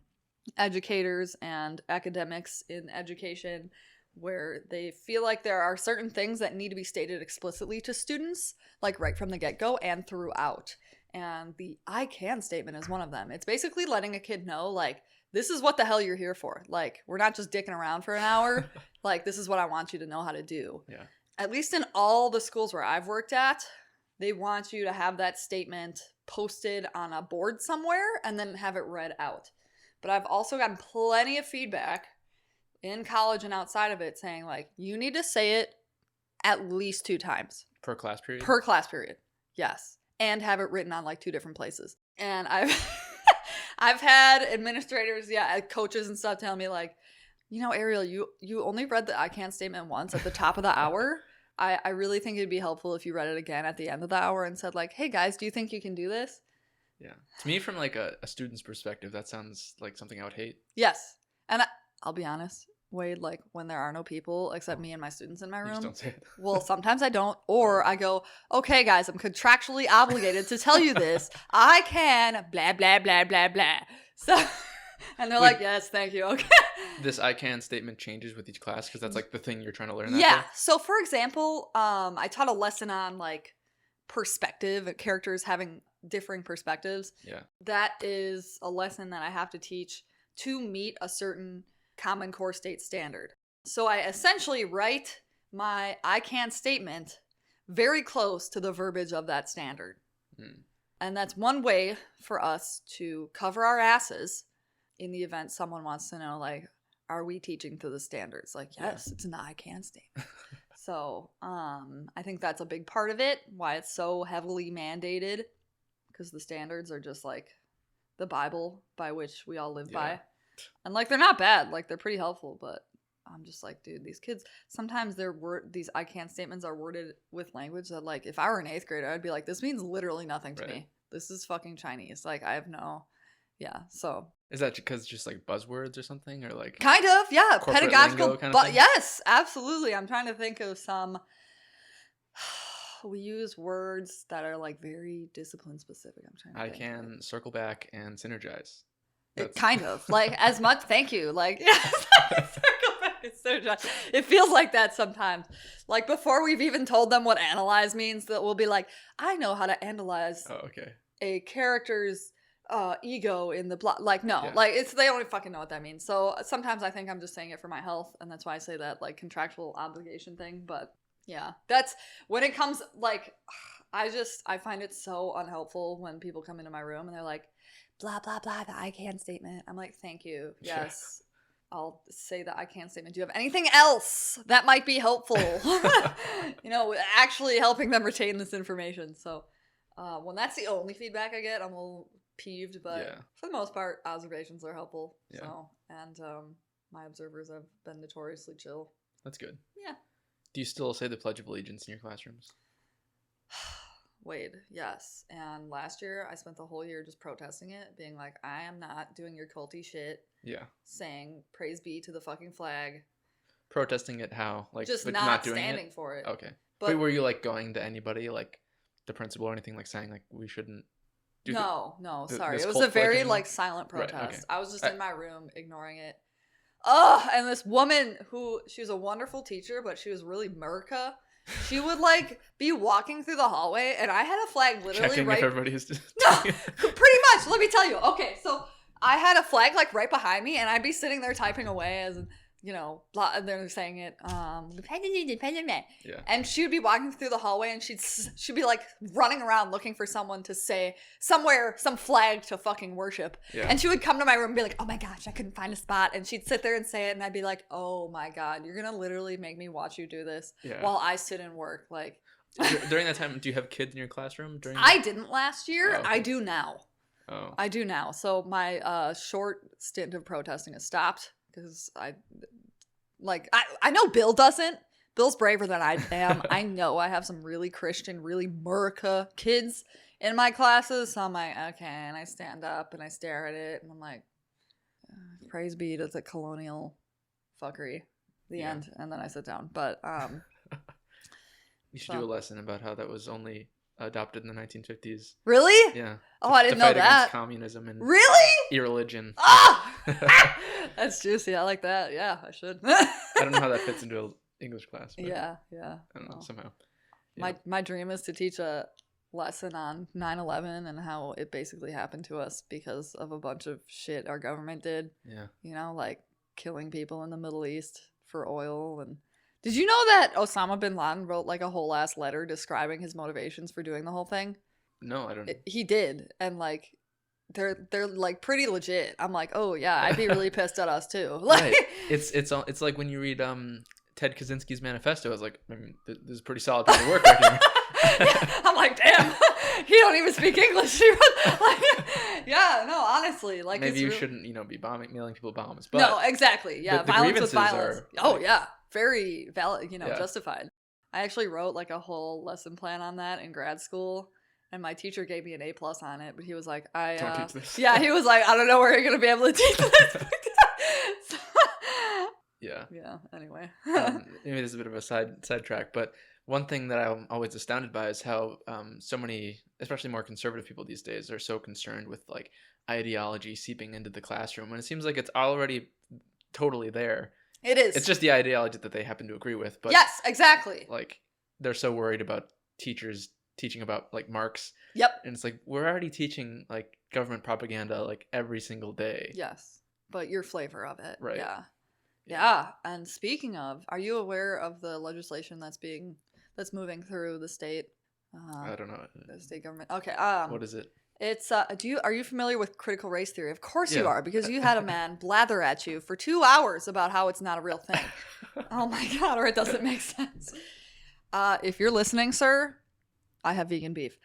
educators and academics in education where they feel like there are certain things that need to be stated explicitly to students, like right from the get-go and throughout. And the I can statement is one of them. It's basically letting a kid know, like, this is what the hell you're here for. Like, we're not just dicking around for an hour. Like, this is what I want you to know how to do. Yeah. At least in all the schools where I've worked at, they want you to have that statement posted on a board somewhere and then have it read out. But I've also gotten plenty of feedback in college and outside of it saying, like, you need to say it at least 2 times. Per class period? Per class period, yes. And have it written on, like, 2 different places. And I've had administrators, coaches and stuff tell me, like, you know, Ariel, you only read the I can statement once at the top of the hour. I really think it'd be helpful if you read it again at the end of the hour and said, like, hey, guys, do you think you can do this? Yeah. To me, from, like, a student's perspective, that sounds like something I would hate. Yes. And I'll be honest, Wade, like, when there are no people except me and my students in my room. You just don't say it. Well, sometimes I don't. Or I go, okay, guys, I'm contractually obligated to tell you this. I can blah, blah, blah, blah, blah. So, and they're like, yes, thank you. Okay. This I can statement changes with each class because that's, like, the thing you're trying to learn. Yeah. So, for example, I taught a lesson on, like, perspective, characters having differing perspectives. Yeah. That is a lesson that I have to teach to meet a certain Common Core state standard. So I essentially write my I can statement very close to the verbiage of that standard. And that's one way for us to cover our asses in the event someone wants to know, like, are we teaching to the standards? Like, yes, it's an I can statement. So I think that's a big part of it, why it's so heavily mandated, because the standards are just like the Bible by which we all live by. And, like, they're not bad. Like, they're pretty helpful, but I'm just like, dude, these kids, sometimes these I can statements are worded with language that, like, if I were an 8th grader, I'd be like, this means literally nothing to me. This is fucking Chinese. Like, I have no, so. Is that because just, like, buzzwords or something? Or, like, kind of, yeah. Pedagogical, kind of thing? Yes, absolutely. I'm trying to think of some. We use words that are, like, very discipline specific. I'm trying to think. I can circle back and synergize. Kind of, like, as much. Thank you. Like, it feels like that sometimes. Like, before we've even told them what analyze means, that we'll be like, I know how to analyze a character's ego in the plot. Like, no, like, they don't fucking know what that means. So sometimes I think I'm just saying it for my health, and that's why I say that, like, contractual obligation thing. But yeah, that's when it comes, like, I find it so unhelpful when people come into my room and they're like, blah, blah, blah, the I can statement. I'm like, thank you. Yes. I'll say the I can statement. Do you have anything else that might be helpful? You know, actually helping them retain this information. So when that's the only feedback I get, I'm a little peeved. But for the most part, observations are helpful. Yeah. So, and my observers have been notoriously chill. That's good. Yeah. Do you still say the Pledge of Allegiance in your classrooms? Wade, yes. And last year, I spent the whole year just protesting it, being like, I am not doing your culty shit. Yeah. Saying, praise be to the fucking flag. protesting it how? Like, just but not doing standing it? for it. Okay. But were you like going to anybody, like the principal or anything, like saying like we shouldn't do no, sorry. this It was cult a very pledging? like silent Right, protest. okay. I was just in my room ignoring it. Oh, and this woman she was a wonderful teacher, but she was really Merca. She would like be walking through the hallway, and I had a flag literally Checking right. if everybody's No, pretty much. Let me tell you. Okay, so I had a flag like right behind me, and I'd be sitting there typing away as and they're saying it, Yeah. and she would be walking through the hallway, and she'd be like running around looking for someone to say somewhere, some flag to fucking worship. Yeah. And she would come to my room and be like, oh my gosh, I couldn't find a spot. And she'd sit there and say it, and I'd be like, oh my God, you're gonna literally make me watch you do this while I sit and work. Like, during that time, do you have kids in your classroom? I didn't last year. Oh, okay. I do now. Oh. I do now. So my short stint of protesting has stopped because I know Bill doesn't. Bill's braver than I am. I know I have some really Christian, really Merca kids in my classes. So I'm like, okay, and I stand up and I stare at it, and I'm like, praise be to the colonial fuckery. The end, and then I sit down. But you should do a lesson about how that was only adopted in the 1950s. Really? Yeah. Oh, I didn't know fight that. Against communism and really irreligion. Ah! That's juicy. I like that. Yeah, I should. I don't know how that fits into an English class. But yeah. I don't know, somehow. Yeah. My dream is to teach a lesson on 9/11 and how it basically happened to us because of a bunch of shit our government did. Yeah. Like killing people in the Middle East for oil. And did you know that Osama bin Laden wrote like a whole ass letter describing his motivations for doing the whole thing? No, I don't know. He did, and like they're like pretty legit. I'm like, oh yeah, I'd be really pissed at us too. Like, right. It's like when you read Ted Kaczynski's manifesto. I was like, I mean, this is pretty solid piece of work right here. Yeah, I'm like, damn, he don't even speak English. Yeah, no, honestly, like maybe you shouldn't, be mailing people bombs. But no, exactly, yeah, the violence with violence. Are, yeah, very valid, justified. I actually wrote like a whole lesson plan on that in grad school. And my teacher gave me an A+ on it, but he was like, don't teach this. Yeah, he was like, I don't know where you're going to be able to teach this. So, yeah, anyway. Maybe this is a bit of a sidetrack, but one thing that I'm always astounded by is how so many, especially more conservative people these days, are so concerned with like ideology seeping into the classroom when it seems like it's already totally there. It is. It's just the ideology that they happen to agree with. But yes, exactly. Like they're so worried about teachers teaching about like Marx. Yep. And it's like we're already teaching like government propaganda like every single day. Yes. But your flavor of it. Right. Yeah. And speaking of, are you aware of the legislation that's moving through the state? I don't know. The state government. Okay. What is it? It's are you familiar with critical race theory? Of course you are, because you had a man blather at you for 2 hours about how it's not a real thing. Oh my God, or it doesn't make sense. If you're listening, sir, I have vegan beef.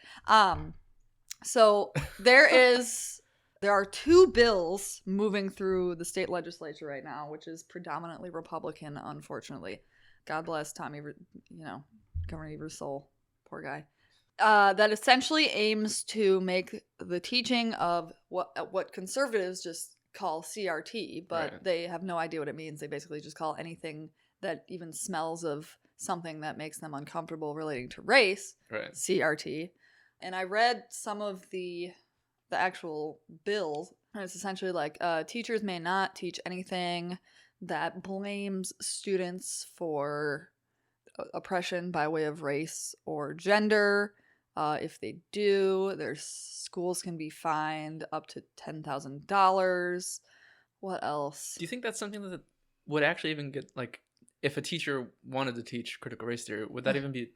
So there are 2 bills moving through the state legislature right now, which is predominantly Republican, unfortunately. God bless Tommy, Governor Evers' soul, poor guy. That essentially aims to make the teaching of what conservatives just call CRT, but right. They have no idea what it means. They basically just call anything that even smells of something that makes them uncomfortable relating to race, right. CRT. And I read some of the actual bills, and it's essentially like teachers may not teach anything that blames students for oppression by way of race or gender. If they do, their schools can be fined up to $10,000. What else? Do you think that's something that would actually even get, like, if a teacher wanted to teach critical race theory, would that even be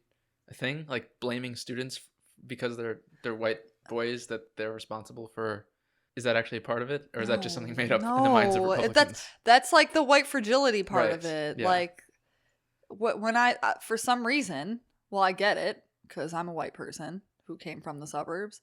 a thing? Like, blaming students because they're white boys that they're responsible for? Is that actually a part of it? Or is that just something made up in the minds of Republicans? That's like the white fragility part right. of it. Yeah. Like, when I, for some reason, well, I get it, because I'm a white person who came from the suburbs.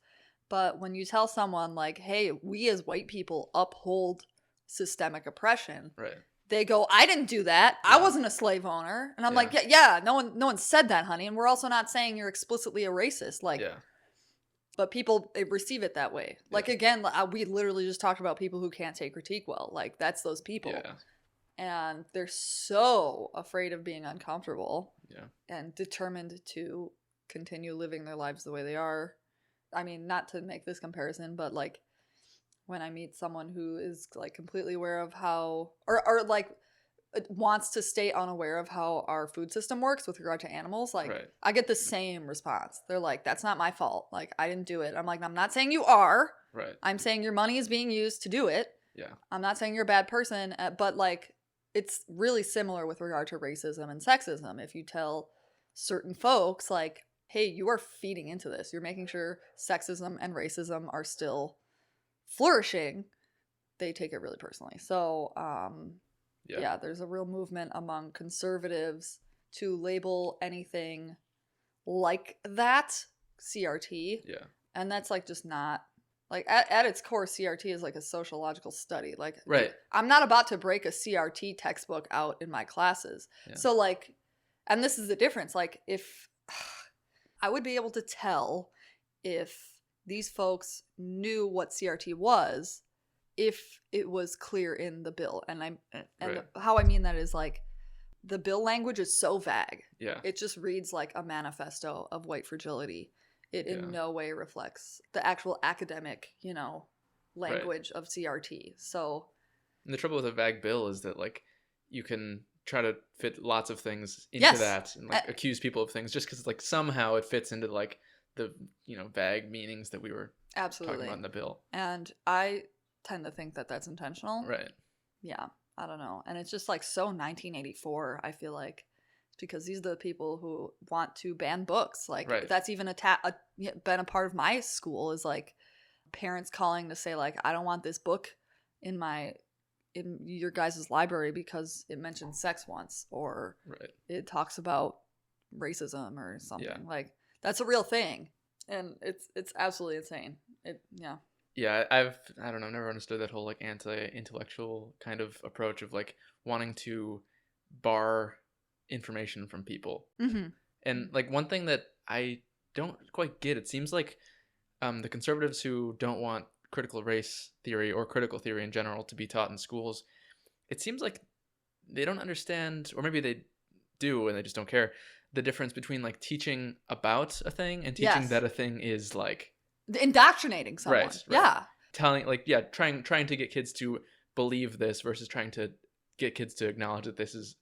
But when you tell someone like, hey, we as white people uphold systemic oppression, right. They go, I didn't do that. Yeah. I wasn't a slave owner. And I'm like, yeah, no one said that, honey. And we're also not saying you're explicitly a racist. Like, but people receive it that way. Like, again, we literally just talked about people who can't take critique well. Like, that's those people. Yeah. And they're so afraid of being uncomfortable. Yeah. And determined to continue living their lives the way they are. I mean, not to make this comparison, but like when I meet someone who is like completely aware of how, or like wants to stay unaware of how our food system works with regard to animals, like Right. I get the same response. They're like, that's not my fault. Like, I didn't do it. I'm like, I'm not saying you are. Right. I'm saying your money is being used to do it. Yeah. I'm not saying you're a bad person, but like it's really similar with regard to racism and sexism. If you tell certain folks like, hey, you are feeding into this, you're making sure sexism and racism are still flourishing, they take it really personally. So yeah, there's a real movement among conservatives to label anything like that CRT. Yeah. And that's like just not like at its core, CRT is like a sociological study. Like, right. I'm not about to break a CRT textbook out in my classes. Yeah. So like, and this is the difference. Like, if I would be able to tell if these folks knew what CRT was, if it was clear in the bill. And right. How I mean that is like, the bill language is so vague. Yeah. It just reads like a manifesto of white fragility. It in no way reflects the actual academic, language of CRT. So, and the trouble with a vague bill is that like you can try to fit lots of things into that and like accuse people of things just because like somehow it fits into like the vague meanings that we were talking about in the bill. And I tend to think that that's intentional. Right. Yeah. I don't know. And it's just like so 1984, I feel like. Because these are the people who want to ban books. Like, right. That's even been a part of my school, is like parents calling to say like, I don't want this book in your guys' library because it mentions sex once, or right. It talks about racism or something. Yeah. Like, that's a real thing, and it's absolutely insane. Yeah, I don't know, never understood that whole like anti-intellectual kind of approach of like wanting to bar information from people. Mm-hmm. And like one thing that I don't quite get, it seems like the conservatives who don't want critical race theory or critical theory in general to be taught in schools, it seems like they don't understand, or maybe they do and they just don't care, the difference between like teaching about a thing and teaching that a thing is like indoctrinating someone. Right. Yeah. Telling trying to get kids to believe this versus trying to get kids to acknowledge that this is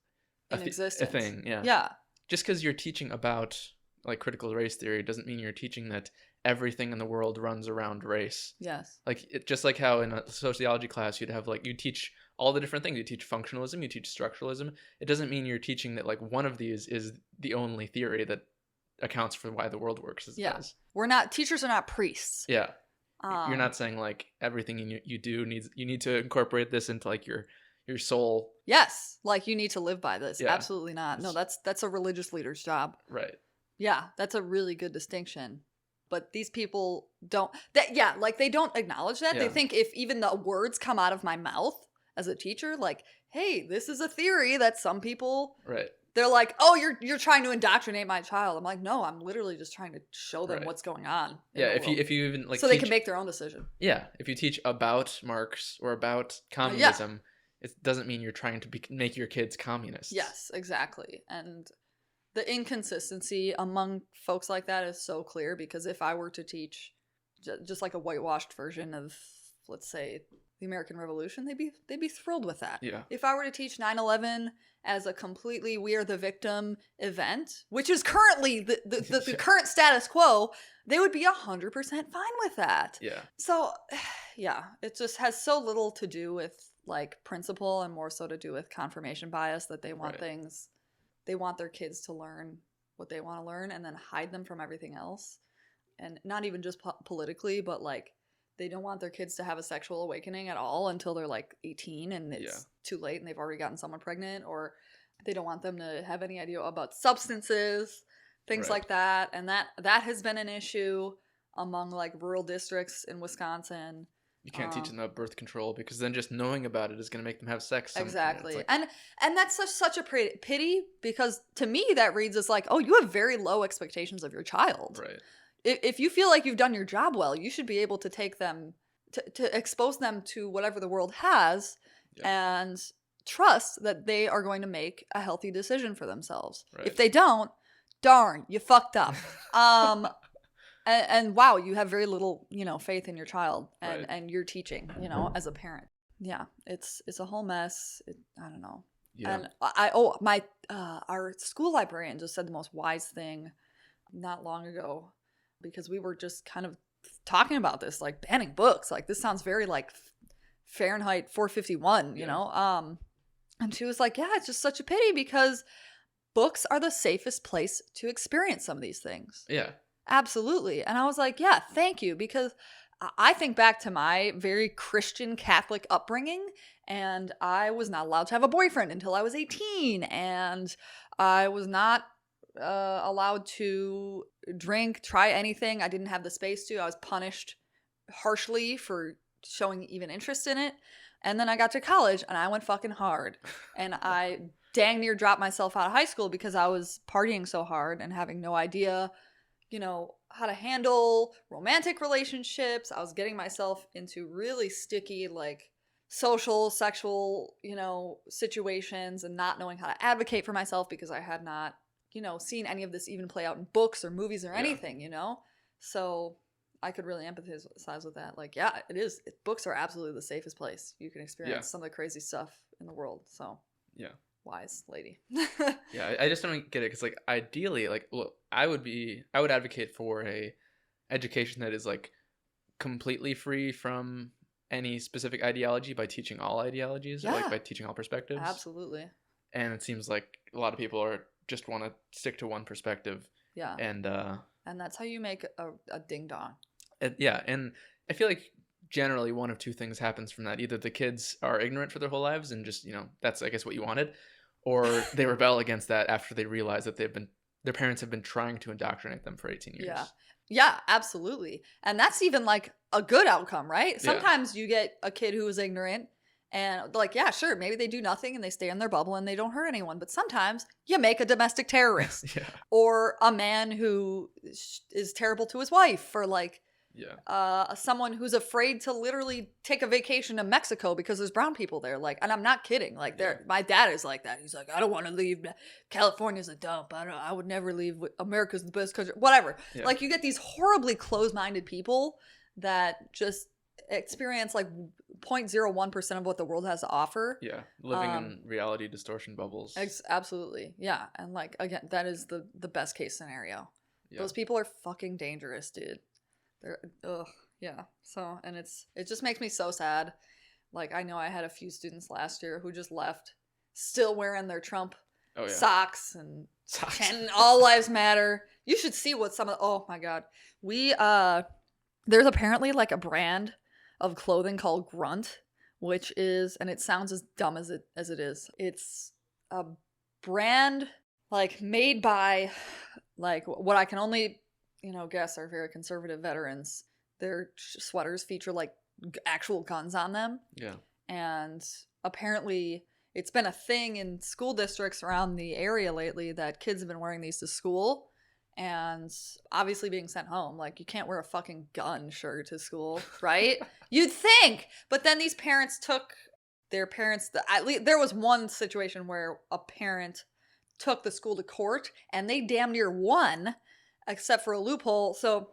a thing. Yeah. Just because you're teaching about like critical race theory doesn't mean you're teaching that everything in the world runs around race. Yes. Like just like how in a sociology class you'd have like, you teach all the different things. You teach functionalism, you teach structuralism. It doesn't mean you're teaching that like one of these is the only theory that accounts for why the world works as it does. Teachers are not priests. Yeah. You're not saying like everything you do you need to incorporate this into like your soul. Yes, like you need to live by this. Yeah. Absolutely not. No, that's a religious leader's job. Right. Yeah, that's a really good distinction. But these people don't. They don't acknowledge that. Yeah. They think if even the words come out of my mouth as a teacher, like, hey, this is a theory that some people. Right. They're like, oh, you're trying to indoctrinate my child. I'm like, no, I'm literally just trying to show them what's going on. Yeah, if you even like so they can make their own decision. Yeah, if you teach about Marx or about communism, it doesn't mean you're trying to make your kids communists. Yes, exactly. And the inconsistency among folks like that is so clear, because if I were to teach just like a whitewashed version of, let's say, the American Revolution, they'd be thrilled with that. Yeah. If I were to teach 9/11 as a completely we are the victim event, which is currently the current status quo, they would be 100% fine with that. Yeah. So, yeah, it just has so little to do with like principle and more so to do with confirmation bias, that they want things, they want their kids to learn what they want to learn and then hide them from everything else. And not even just politically, but like, they don't want their kids to have a sexual awakening at all until they're like 18 and it's too late and they've already gotten someone pregnant, or they don't want them to have any idea about substances, things like that. And that has been an issue among like rural districts in Wisconsin. You can't teach them about birth control because then just knowing about it is going to make them have sex. Exactly. Like, and that's such a pity, because to me that reads as like, oh, you have very low expectations of your child. Right. If you feel like you've done your job well, you should be able to take them to expose them to whatever the world has and trust that they are going to make a healthy decision for themselves. Right. If they don't, darn, you fucked up. And wow, you have very little, faith in your child and your teaching, as a parent. Yeah, it's a whole mess. I don't know. Yeah. And our school librarian just said the most wise thing not long ago, because we were just kind of talking about this, like banning books. Like, this sounds very like Fahrenheit 451, you know? And she was like, yeah, it's just such a pity because books are the safest place to experience some of these things. Yeah. Absolutely. And I was like, yeah, thank you. Because I think back to my very Christian Catholic upbringing, and I was not allowed to have a boyfriend until I was 18. And I was not allowed to drink, try anything. I didn't have the space to. I was punished harshly for showing even interest in it. And then I got to college and I went fucking hard. And I dang near dropped myself out of high school because I was partying so hard and having no idea, how to handle romantic relationships. I was getting myself into really sticky, like, social, sexual, situations, and not knowing how to advocate for myself because I had not, seen any of this even play out in books or movies or anything, So I could really empathize with that. Like, yeah, it is. Books are absolutely the safest place you can experience some of the crazy stuff in the world. So yeah. Wise lady. Yeah, I just don't get it because, like, ideally, like, look, I would advocate for a education that is, like, completely free from any specific ideology by teaching all ideologies, or, like, by teaching all perspectives. Absolutely. And it seems like a lot of people just want to stick to one perspective. Yeah. And that's how you make a ding dong. Yeah, and I feel like generally one of two things happens from that. Either the kids are ignorant for their whole lives and just, that's, I guess, what you wanted, or they rebel against that after they realize that their parents have been trying to indoctrinate them for 18 years. Yeah, absolutely. And that's even like a good outcome, right? Sometimes you get a kid who is ignorant and, like, yeah, sure, maybe they do nothing and they stay in their bubble and they don't hurt anyone. But sometimes you make a domestic terrorist or a man who is terrible to his wife, or, like, someone who's afraid to literally take a vacation to Mexico because there's brown people there. Like, and I'm not kidding. Like, my dad is like that. He's like, I don't want to leave. California's a dump. I would never leave. America's the best country. Whatever. Yeah. Like, you get these horribly closed-minded people that just experience like 0.01% of what the world has to offer. Yeah, living in reality distortion bubbles. Absolutely. Yeah, and, like, again, that is the best case scenario. Yeah. Those people are fucking dangerous, dude. So, and it just makes me so sad. Like, I know I had a few students last year who just left still wearing their Trump socks and all lives matter. You should see what oh my God. There's apparently, like, a brand of clothing called Grunt, which is, and it sounds as dumb as it is. It's a brand, like, made by, like, what I can only guess are very conservative veterans. Their sweaters feature, like, actual guns on them. Yeah. And apparently it's been a thing in school districts around the area lately that kids have been wearing these to school and obviously being sent home. Like, you can't wear a fucking gun shirt to school, right? You'd think. But then these parents took their parents, there was one situation where a parent took the school to court and they damn near won, except for a loophole. So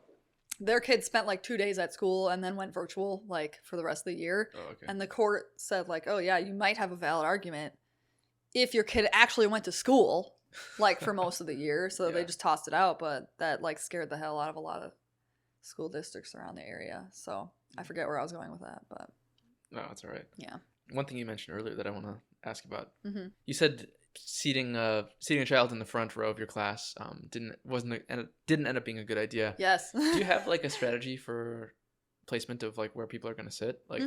their kids spent like 2 days at school and then went virtual, like, for the rest of the year. Oh, okay. And the court said, like, oh yeah, you might have a valid argument if your kid actually went to school, like, for most of the year. So they just tossed it out, but that, like, scared the hell out of a lot of school districts around the area. So I forget where I was going with that, but no, that's all right. Yeah. One thing you mentioned earlier that I want to ask about. Mm-hmm. You said seating a child in the front row of your class didn't end up being a good idea. Yes. Do you have, like, a strategy for placement of, like, where people are going to sit? Like,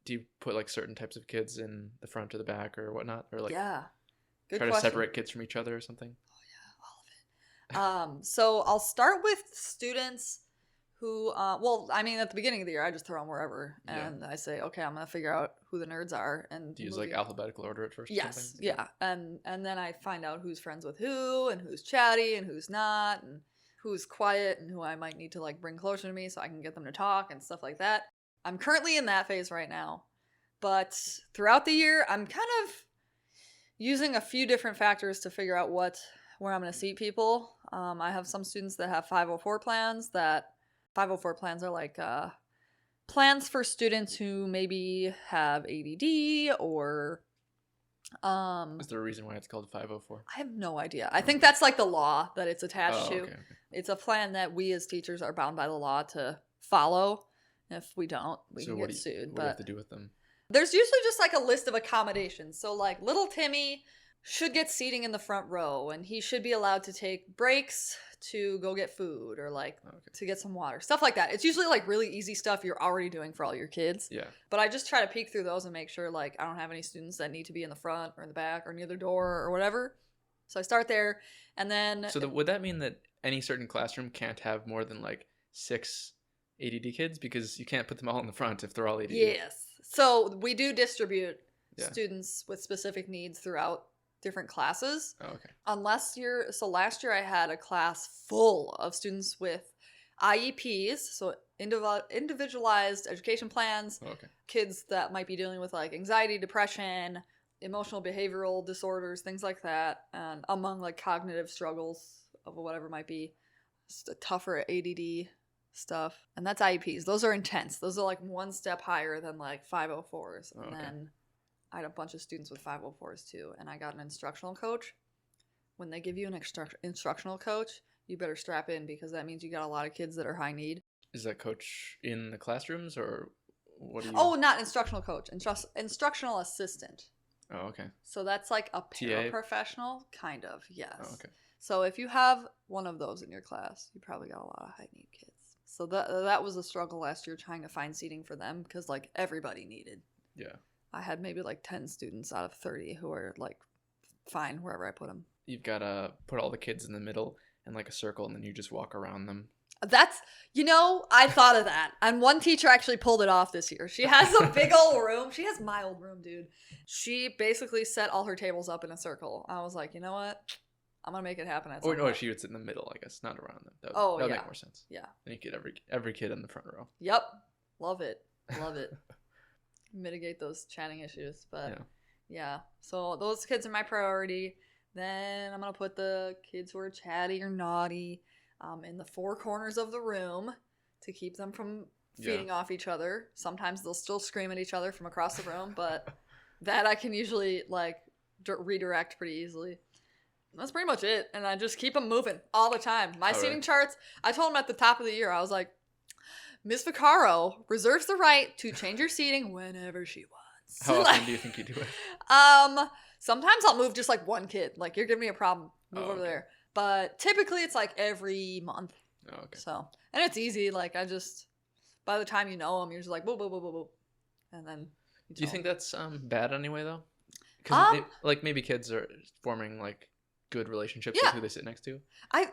do you put, like, certain types of kids in the front or the back or whatnot, or, like, good try question. to separate kids from each other or something? Oh yeah, all of it. So I'll start with students who, at the beginning of the year, I just throw them wherever, and I say, okay, I'm gonna figure out who the nerds are, and do you use, like, alphabetical order at first? Yes, or something? Yeah, and then I find out who's friends with who, and who's chatty, and who's not, and who's quiet, and who I might need to, like, bring closer to me so I can get them to talk and stuff like that. I'm currently in that phase right now, but throughout the year, I'm kind of using a few different factors to figure out where I'm going to seat people. I have some students that have 504 plans. That 504 plans are like plans for students who maybe have ADD or Is there a reason why it's called 504? I have no idea. I think that's like the law that it's attached to. Okay. It's a plan that we as teachers are bound by the law to follow. If we don't, we can get sued. What do you have to do with them? There's usually just like a list of accommodations. So like little Timmy should get seating in the front row, and he should be allowed to take breaks to go get food or like to get some water, stuff like that. It's usually like really easy stuff you're already doing for all your kids. Yeah. But I just try to peek through those and make sure like I don't have any students that need to be in the front or in the back or near the door or whatever. So I start there, and then. So would that mean that any certain classroom can't have more than like 6 ADD kids, because you can't put them all in the front if they're all ADD? Yes. So we do distribute students with specific needs throughout different classes. Oh, okay. So last year I had a class full of students with IEPs, so individualized education plans. Oh, okay. Kids that might be dealing with like anxiety, depression, emotional behavioral disorders, things like that, and among like cognitive struggles of whatever might be, just a tougher ADD stuff. And that's IEPs. Those are intense. Those are like one step higher than like 504s. And then I had a bunch of students with 504s too, and I got an instructional coach. When they give you an instructional coach, you better strap in, because that means you got a lot of kids that are high need. Is that coach in the classrooms, or what do you... Oh, not instructional coach. Instructional assistant. Oh, okay. So that's like a paraprofessional, kind of, yes. Oh, okay. So if you have one of those in your class, you probably got a lot of high need kids. So that was a struggle last year, trying to find seating for them, because like everybody needed. Yeah. I had maybe like 10 students out of 30 who were like fine wherever I put them. You've got to put all the kids in the middle in like a circle, and then you just walk around them. That's, I thought of that. And one teacher actually pulled it off this year. She has a big old room. She has my old room, dude. She basically set all her tables up in a circle. I was like, you know what? I'm going to make it happen. Or she would sit in the middle, I guess, not around them. That would make more sense. Yeah. Then you get every kid in the front row. Yep. Love it. Love it. Mitigate those chatting issues. But yeah. So those kids are my priority. Then I'm going to put the kids who are chatty or naughty in the 4 corners of the room to keep them from feeding off each other. Sometimes they'll still scream at each other from across the room, but that I can usually like redirect pretty easily. That's pretty much it. And I just keep them moving all the time. My seating charts, I told them at the top of the year, I was like, Ms. Vaccaro reserves the right to change your seating whenever she wants. How often do you think you do it? Sometimes I'll move just like one kid. Like, you're giving me a problem. Move over there. But typically it's like every month. Oh, okay. So, and it's easy. Like, I just, by the time you know them, you're just like, boop, boop, boop, boop, boop. And then. Do you think that's bad anyway, though? Because like maybe kids are forming like good relationships with who they sit next to. I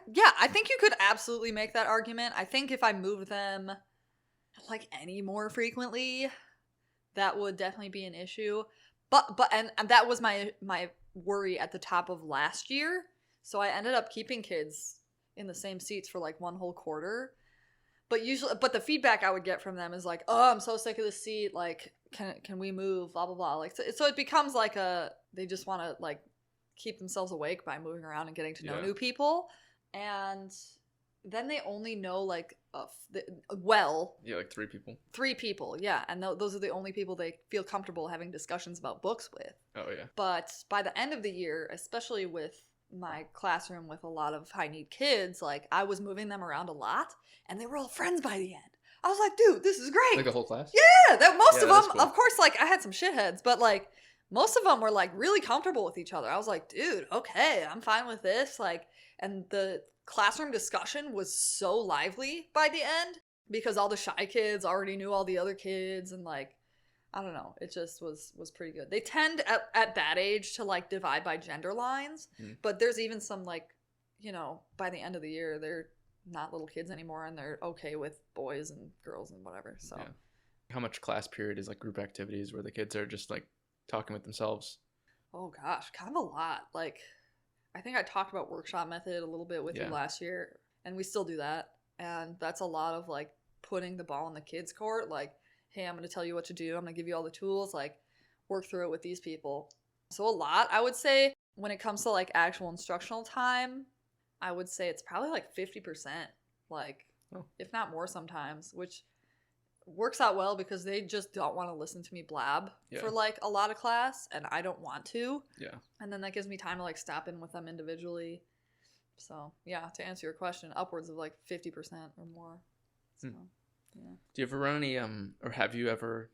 think you could absolutely make that argument. I think if I moved them like any more frequently, that would definitely be an issue. But that was my worry at the top of last year. So I ended up keeping kids in the same seats for like one whole quarter. But the feedback I would get from them is like, "Oh, I'm so sick of this seat. Like, can we move? Blah blah blah." Like, so it becomes like they just want to like keep themselves awake by moving around and getting to know new people, and then they only know like like 3 people. 3 people, yeah, and those are the only people they feel comfortable having discussions about books with. Oh yeah. But by the end of the year, especially with my classroom with a lot of high need kids, like I was moving them around a lot, and they were all friends by the end. I was like, dude, this is great. Like a whole class? Yeah, that most of them, cool. of course, like I had some shitheads, but like most of them were like really comfortable with each other. I was like, dude, okay, I'm fine with this. Like, and the classroom discussion was so lively by the end because all the shy kids already knew all the other kids, and like, I don't know, it just was pretty good. They tend at that age to like divide by gender lines, but there's even some like, by the end of the year, they're not little kids anymore, and they're okay with boys and girls and whatever. So how much class period is like group activities where the kids are just like talking with themselves? Oh gosh, kind of a lot. Like, I think I talked about workshop method a little bit with you last year, and we still do that. And that's a lot of like putting the ball in the kids' court. Like, hey, I'm going to tell you what to do. I'm going to give you all the tools. Like, work through it with these people. So a lot, I would say, when it comes to like actual instructional time, I would say it's probably like 50%, like, if not more sometimes, which works out well because they just don't want to listen to me blab for like a lot of class, and I don't want to. Yeah. And then that gives me time to like stop in with them individually. So yeah, to answer your question, upwards of like 50% or more. So, yeah. Do you ever run any or have you ever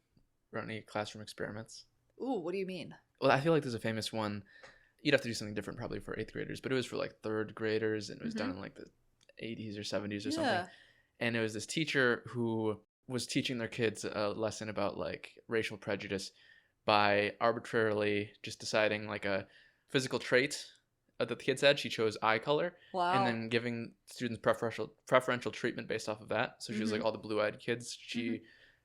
run any classroom experiments? Ooh, what do you mean? Well, I feel like there's a famous one. You'd have to do something different probably for 8th graders, but it was for like 3rd graders, and it was done in like the 80s or 70s or something. And it was this teacher who was teaching their kids a lesson about like racial prejudice by arbitrarily just deciding like a physical trait that the kids had. She chose eye color. Wow. And then giving students preferential treatment based off of that. So she was like, all the blue-eyed kids, she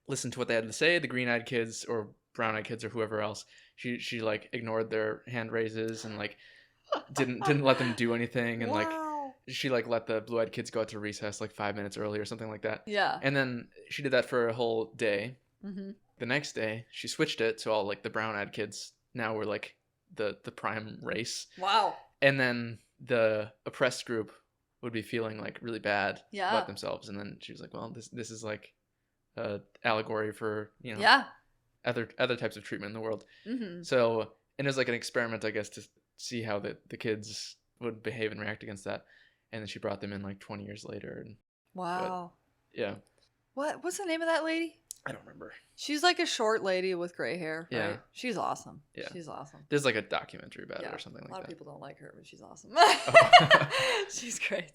listened to what they had to say. The green-eyed kids or brown-eyed kids or whoever else, she like ignored their hand raises and like didn't let them do anything, and like she like let the blue-eyed kids go out to recess like 5 minutes early or something like that. Yeah. And then she did that for a whole day. The next day she switched it, so all like the brown-eyed kids now were like the prime race. Wow. And then the oppressed group would be feeling like really bad about themselves, and then she was like, well, this is like a allegory for, you know, other types of treatment in the world. So, and it was like an experiment, I guess, to see how the kids would behave and react against that. And then she brought them in like 20 years later. And, wow. But, yeah. What's the name of that lady? I don't remember. She's like a short lady with gray hair, right? Yeah. She's awesome. Yeah. She's awesome. There's like a documentary about it or something like that. A lot of people don't like her, but she's awesome. Oh. She's great.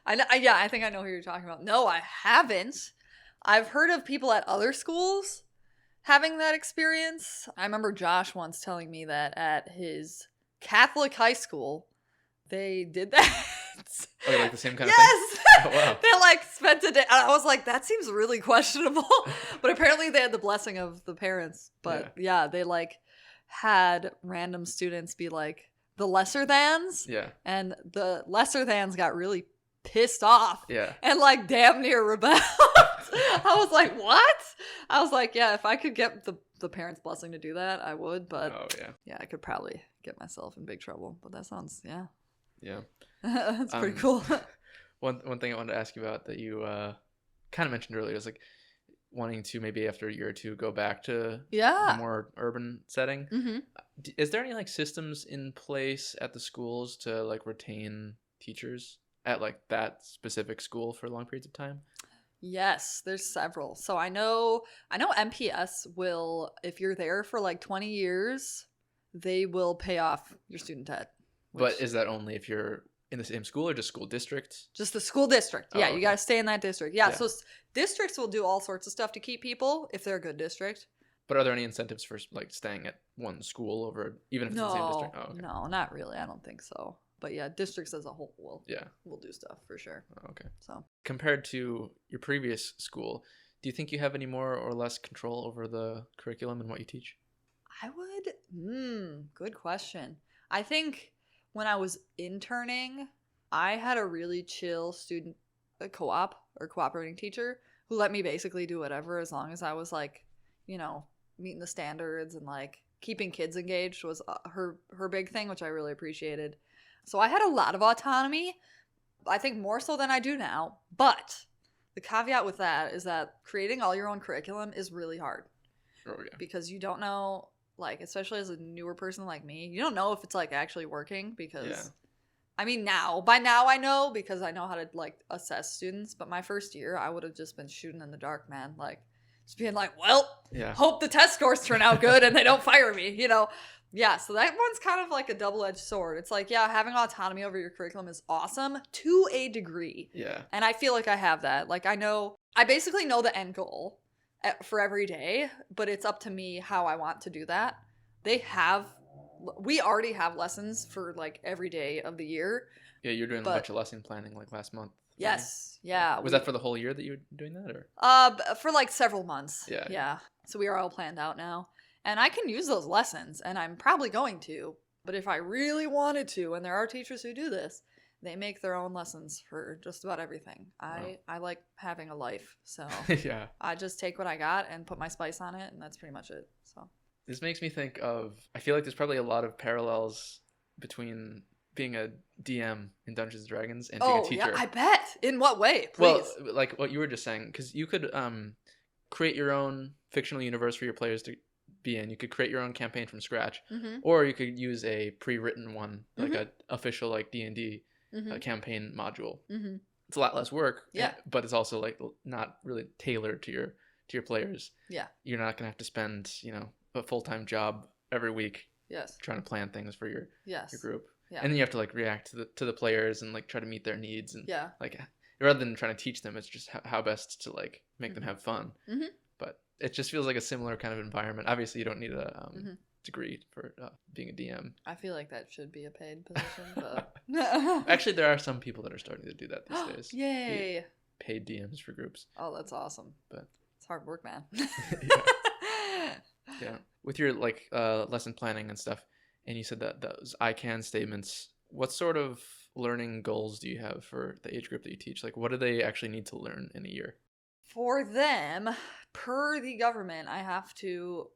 I think I know who you're talking about. No, I haven't. I've heard of people at other schools having that experience. I remember Josh once telling me that at his Catholic high school, they did that. Oh, like the same kind of thing? Yes! Oh, wow. They like spent a day. I was like, that seems really questionable. But apparently they had the blessing of the parents. But yeah, they like had random students be like the lesser thans. Yeah. And the lesser thans got really pissed off. Yeah. And like damn near rebelled. I was like, what? I was like, yeah, if I could get the parents' blessing to do that, I would. But yeah, I could probably get myself in big trouble. But that sounds, yeah. That's pretty cool. One thing I wanted to ask you about that you kind of mentioned earlier is like wanting to maybe after a year or two go back to a more urban setting. Is there any like systems in place at the schools to like retain teachers at like that specific school for long periods of time? Yes, there's several. So I know MPS will, if you're there for like 20 years, they will pay off your student debt. But is that only if you're in the same school or just school district? Just the school district. Yeah, okay. You got to stay in that district. Yeah, so districts will do all sorts of stuff to keep people if they're a good district. But are there any incentives for like staying at one school over, even if it's the same district? Oh, okay. No, not really. I don't think so. But yeah, districts as a whole will do stuff for sure. Oh, okay. So compared to your previous school, do you think you have any more or less control over the curriculum and what you teach? I would. Good question. I think when I was interning, I had a really chill student co-op or cooperating teacher who let me basically do whatever as long as I was like, you know, meeting the standards and like keeping kids engaged was her big thing, which I really appreciated. So I had a lot of autonomy, I think more so than I do now. But the caveat with that is that creating all your own curriculum is really hard. Oh, yeah. Because you don't know, like, especially as a newer person like me, you don't know if it's like actually working because I mean by now I know because I know how to like assess students, but my first year I would have just been shooting in the dark, man. Like just being like, well, hope the test scores turn out good and they don't fire me, you know? Yeah, so that one's kind of like a double-edged sword. It's like, yeah, having autonomy over your curriculum is awesome to a degree. Yeah. And I feel like I have that. Like I basically know the end goal for every day, but it's up to me how I want to do that. We already have lessons for like every day of the year. Yeah, you're doing a bunch of lesson planning like last month. Yes. Yeah. Was that for the whole year that you were doing that or? For like several months. Yeah. Yeah. So we are all planned out now. And I can use those lessons, and I'm probably going to. But if I really wanted to, and there are teachers who do this, they make their own lessons for just about everything. I like having a life, so yeah. I just take what I got and put my spice on it, and that's pretty much it. So This makes me think of, I feel like there's probably a lot of parallels between being a DM in Dungeons and Dragons and being a teacher. Yeah, I bet. In what way? Please. Well, like what you were just saying, because you could create your own fictional universe for your players to be in. You could create your own campaign from scratch, or you could use a pre-written one, like a official like D&D campaign module. It's a lot less work, but it's also like not really tailored to your players. Yeah, you're not gonna have to spend a full-time job every week. Yes. Trying to plan things for your group. Yeah. And then you have to like react to the players and like try to meet their needs and like rather than trying to teach them, it's just how best to like make them have fun. But it just feels like a similar kind of environment. Obviously, you don't need a degree for being a DM. I feel like that should be a paid position, but actually, there are some people that are starting to do that these days. Yay! Paid DMs for groups. Oh, that's awesome. But it's hard work, man. Yeah. With your like lesson planning and stuff, and you said that those I can statements, what sort of learning goals do you have for the age group that you teach? Like, what do they actually need to learn in a year? For them, per the government, I have to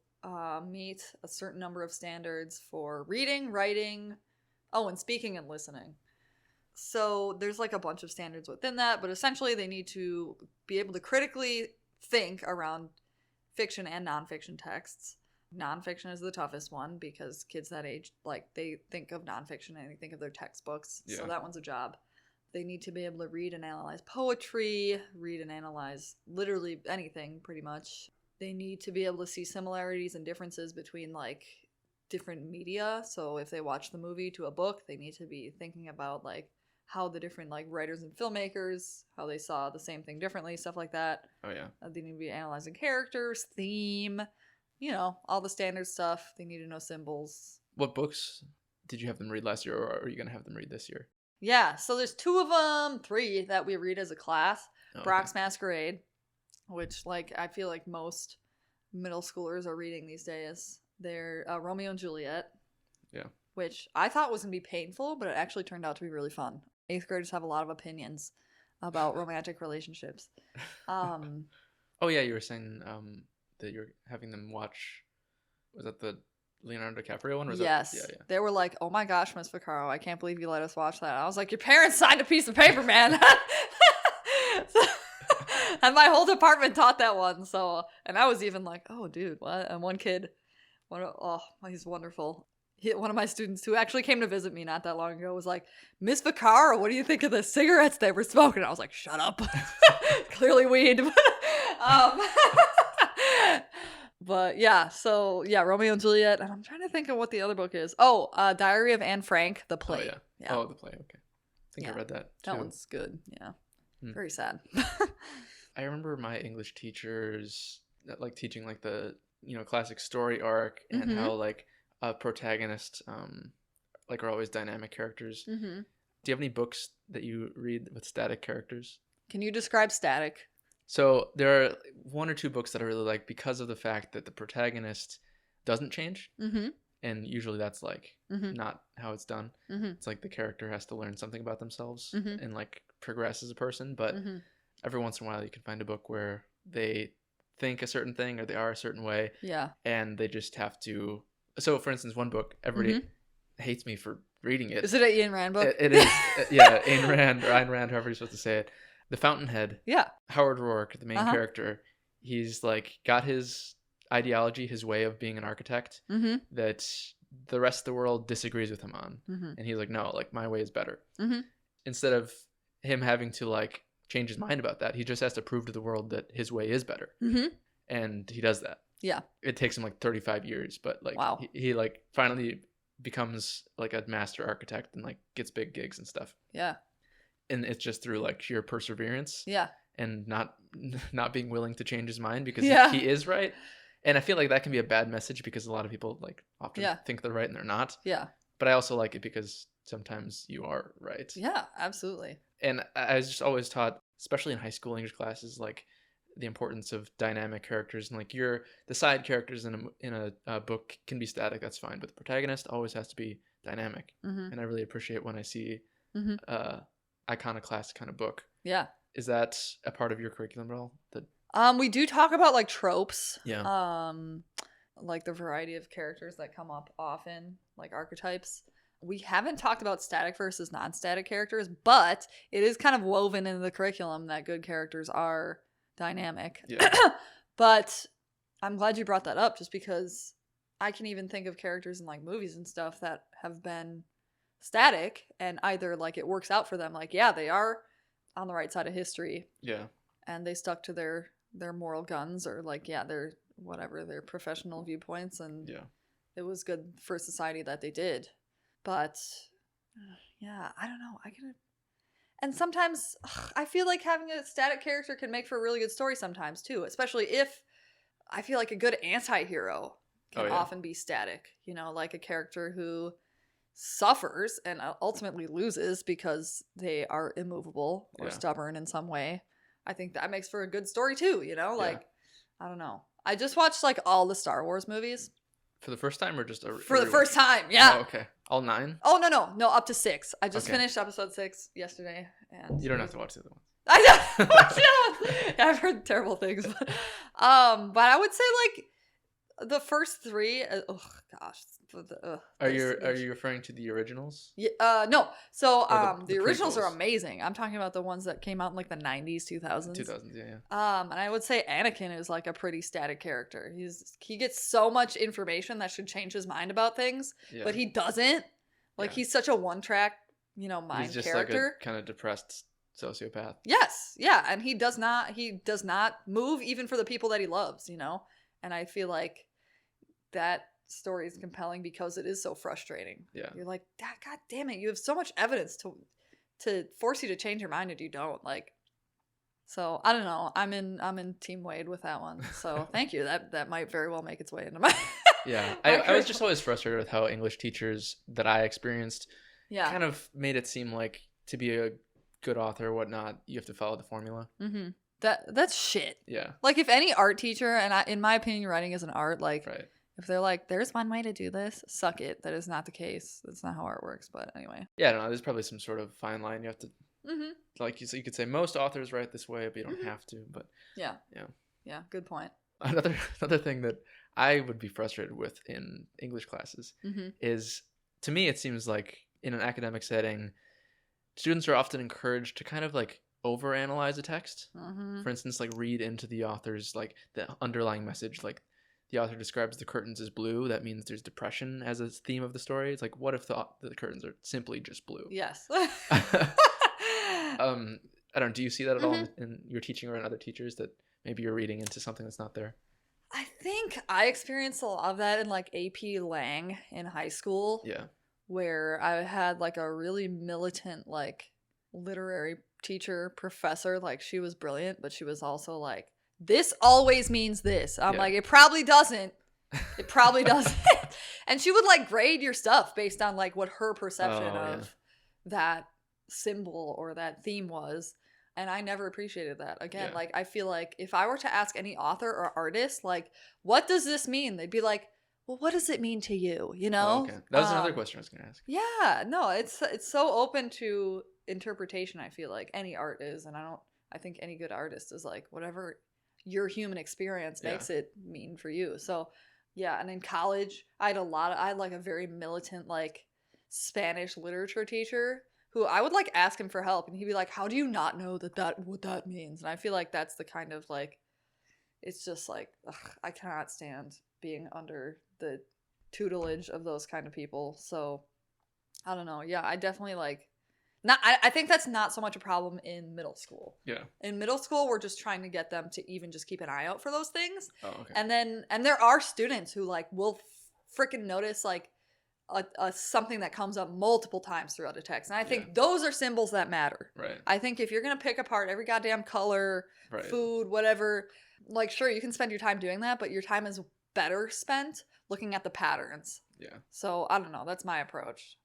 meet a certain number of standards for reading, writing, and speaking and listening. So there's like a bunch of standards within that, but essentially they need to be able to critically think around fiction and nonfiction texts. Nonfiction is the toughest one because kids that age, like, they think of nonfiction and they think of their textbooks. So that one's a job. They need to be able to read and analyze poetry, read and analyze literally anything, pretty much. They need to be able to see similarities and differences between, like, different media. So if they watch the movie to a book, they need to be thinking about, like, how the different, like, writers and filmmakers, how they saw the same thing differently, stuff like that. Oh, yeah. They need to be analyzing characters, theme, all the standard stuff. They need to know symbols. What books did you have them read last year, or are you going to have them read this year? Yeah, so there's 2 of them, 3 that we read as a class. Brock's Masquerade, which, like, I feel like most middle schoolers are reading these days. They're Romeo and Juliet. Yeah. Which I thought was going to be painful, but it actually turned out to be really fun. 8th graders have a lot of opinions about romantic relationships. Oh, yeah, you were saying that you're having them watch, was that the Leonardo DiCaprio one? Or was yes. That, yeah. They were like, oh my gosh, Miss Vaccaro, I can't believe you let us watch that. I was like, your parents signed a piece of paper, man. And my whole department taught that one. So, and I was even like, oh, dude, what? And one kid, he's wonderful. One of my students who actually came to visit me not that long ago was like, Miss Vaccaro, what do you think of the cigarettes they were smoking? I was like, shut up. Clearly weed. But yeah, so yeah, Romeo and Juliet. And I'm trying to think of what the other book is. Diary of Anne Frank, the play. Oh, yeah. Oh, the play. Okay. I think I read that too. That one's good. Yeah. Very sad. I remember my English teachers like teaching like the, classic story arc and how like a protagonist like are always dynamic characters. Do you have any books that you read with static characters? Can you describe static? So there are 1 or 2 books that I really like because of the fact that the protagonist doesn't change. And usually that's like not how it's done. It's like the character has to learn something about themselves and like progress as a person. But every once in a while you can find a book where they think a certain thing or they are a certain way. Yeah. And they just have to. So for instance, one book, everybody hates me for reading it. Is it an Ayn Rand book? It is. Yeah, Ayn Rand, or Ayn Rand, however you're supposed to say it. The Fountainhead. Yeah. Howard Rourke, the main character, he's like got his ideology, his way of being an architect that the rest of the world disagrees with him on. And he's like, no, like my way is better. Instead of him having to like change his mind about that, he just has to prove to the world that his way is better. And he does that. Yeah. It takes him like 35 years, but like he like finally becomes like a master architect and like gets big gigs and stuff. Yeah. And it's just through like sheer perseverance. Yeah. And not being willing to change his mind because he is right. And I feel like that can be a bad message because a lot of people like often think they're right and they're not. Yeah. But I also like it because sometimes you are right. Yeah, absolutely. And I was just always taught, especially in high school English classes, like the importance of dynamic characters and like the side characters in a book can be static, that's fine, but the protagonist always has to be dynamic. And I really appreciate when I see iconoclast kind of book. Yeah. Is that a part of your curriculum at all? We do talk about like tropes. Yeah. like the variety of characters that come up often, like archetypes. We haven't talked about static versus non-static characters, but it is kind of woven into the curriculum that good characters are dynamic. Yeah. But I'm glad you brought that up, just because I can even think of characters in like movies and stuff that have been static and either like it works out for them, like, yeah, they are on the right side of history. Yeah. And they stuck to their moral guns, or like, yeah, their professional viewpoints, and Yeah. it was good for society that they did. But yeah, I don't know. And sometimes I feel like having a static character can make for a really good story sometimes too, especially if I feel like a good anti-hero can often be static, you know, like a character who suffers and ultimately loses because they are immovable or stubborn in some way. I think that makes for a good story too, you know, like, I don't know. I just watched like all the Star Wars movies. For the first time or just for the first time, yeah. Oh, okay. All 9? Oh, no, up to 6. I just finished episode 6 yesterday. And you don't have to watch the other ones. I don't watch the other ones. Yeah, I've heard terrible things. But I would say like the first 3, oh gosh. Are you referring to the originals? Yeah, no. So the originals prequels? are amazing. I'm talking about the ones that came out in like the 90s, 2000s. 2000s, yeah. And I would say Anakin is like a pretty static character. He gets so much information that should change his mind about things, but he doesn't. Like he's such a one-track, you know, mind he's just character. like a kind of depressed sociopath. Yes, yeah, and he does not move even for the people that he loves, you know. And I feel like that story is compelling because it is so frustrating. Yeah. You're like, God damn it, you have so much evidence to force you to change your mind and you don't. Like, so I don't know. I'm in Team Wade with that one. So thank you. That might very well make its way into my Yeah. I was just always frustrated with how English teachers that I experienced kind of made it seem like to be a good author or whatnot, you have to follow the formula. Mm-hmm. That's shit. Yeah. Like if any art teacher, and in my opinion, writing is an art, like if they're like, there's one way to do this, suck it. That is not the case. That's not how art works. But anyway. Yeah, I don't know. There's probably some sort of fine line. You have to, like you could say most authors write this way, but you don't have to. But yeah. Good point. Another thing that I would be frustrated with in English classes is, to me, it seems like in an academic setting, students are often encouraged to kind of like overanalyze a text. For instance, like read into the author's like the underlying message, like. The author describes the curtains as blue. That means there's depression as a theme of the story. It's like, what if the curtains are simply just blue? Yes. I don't. Do you see that at all in your teaching or in other teachers, that maybe you're reading into something that's not there? I think I experienced a lot of that in like AP Lang in high school. Yeah. Where I had like a really militant like literary teacher professor. Like she was brilliant, but she was also like, this always means this. I'm like, it probably doesn't. It probably doesn't. And she would like grade your stuff based on like what her perception of that symbol or that theme was. And I never appreciated that. Again, like I feel like if I were to ask any author or artist, like, what does this mean? They'd be like, well, what does it mean to you? You know? Oh, okay. That was another question I was going to ask. Yeah, no, it's so open to interpretation. I feel like any art is, and I think any good artist is like whatever your human experience makes it mean for you. So yeah, and in college I had like a very militant like Spanish literature teacher who I would like ask him for help and he'd be like, how do you not know what that means? And I feel like that's the kind of like, it's just like, I cannot stand being under the tutelage of those kind of people. So I don't know. Yeah, I definitely like I think that's not so much a problem in middle school. Yeah. In middle school, we're just trying to get them to even just keep an eye out for those things. Oh, okay. And there are students who like will freaking notice like a something that comes up multiple times throughout a text. And I think those are symbols that matter. Right. I think if you're going to pick apart every goddamn color, food, whatever, like sure, you can spend your time doing that, but your time is better spent looking at the patterns. Yeah. So I don't know. That's my approach.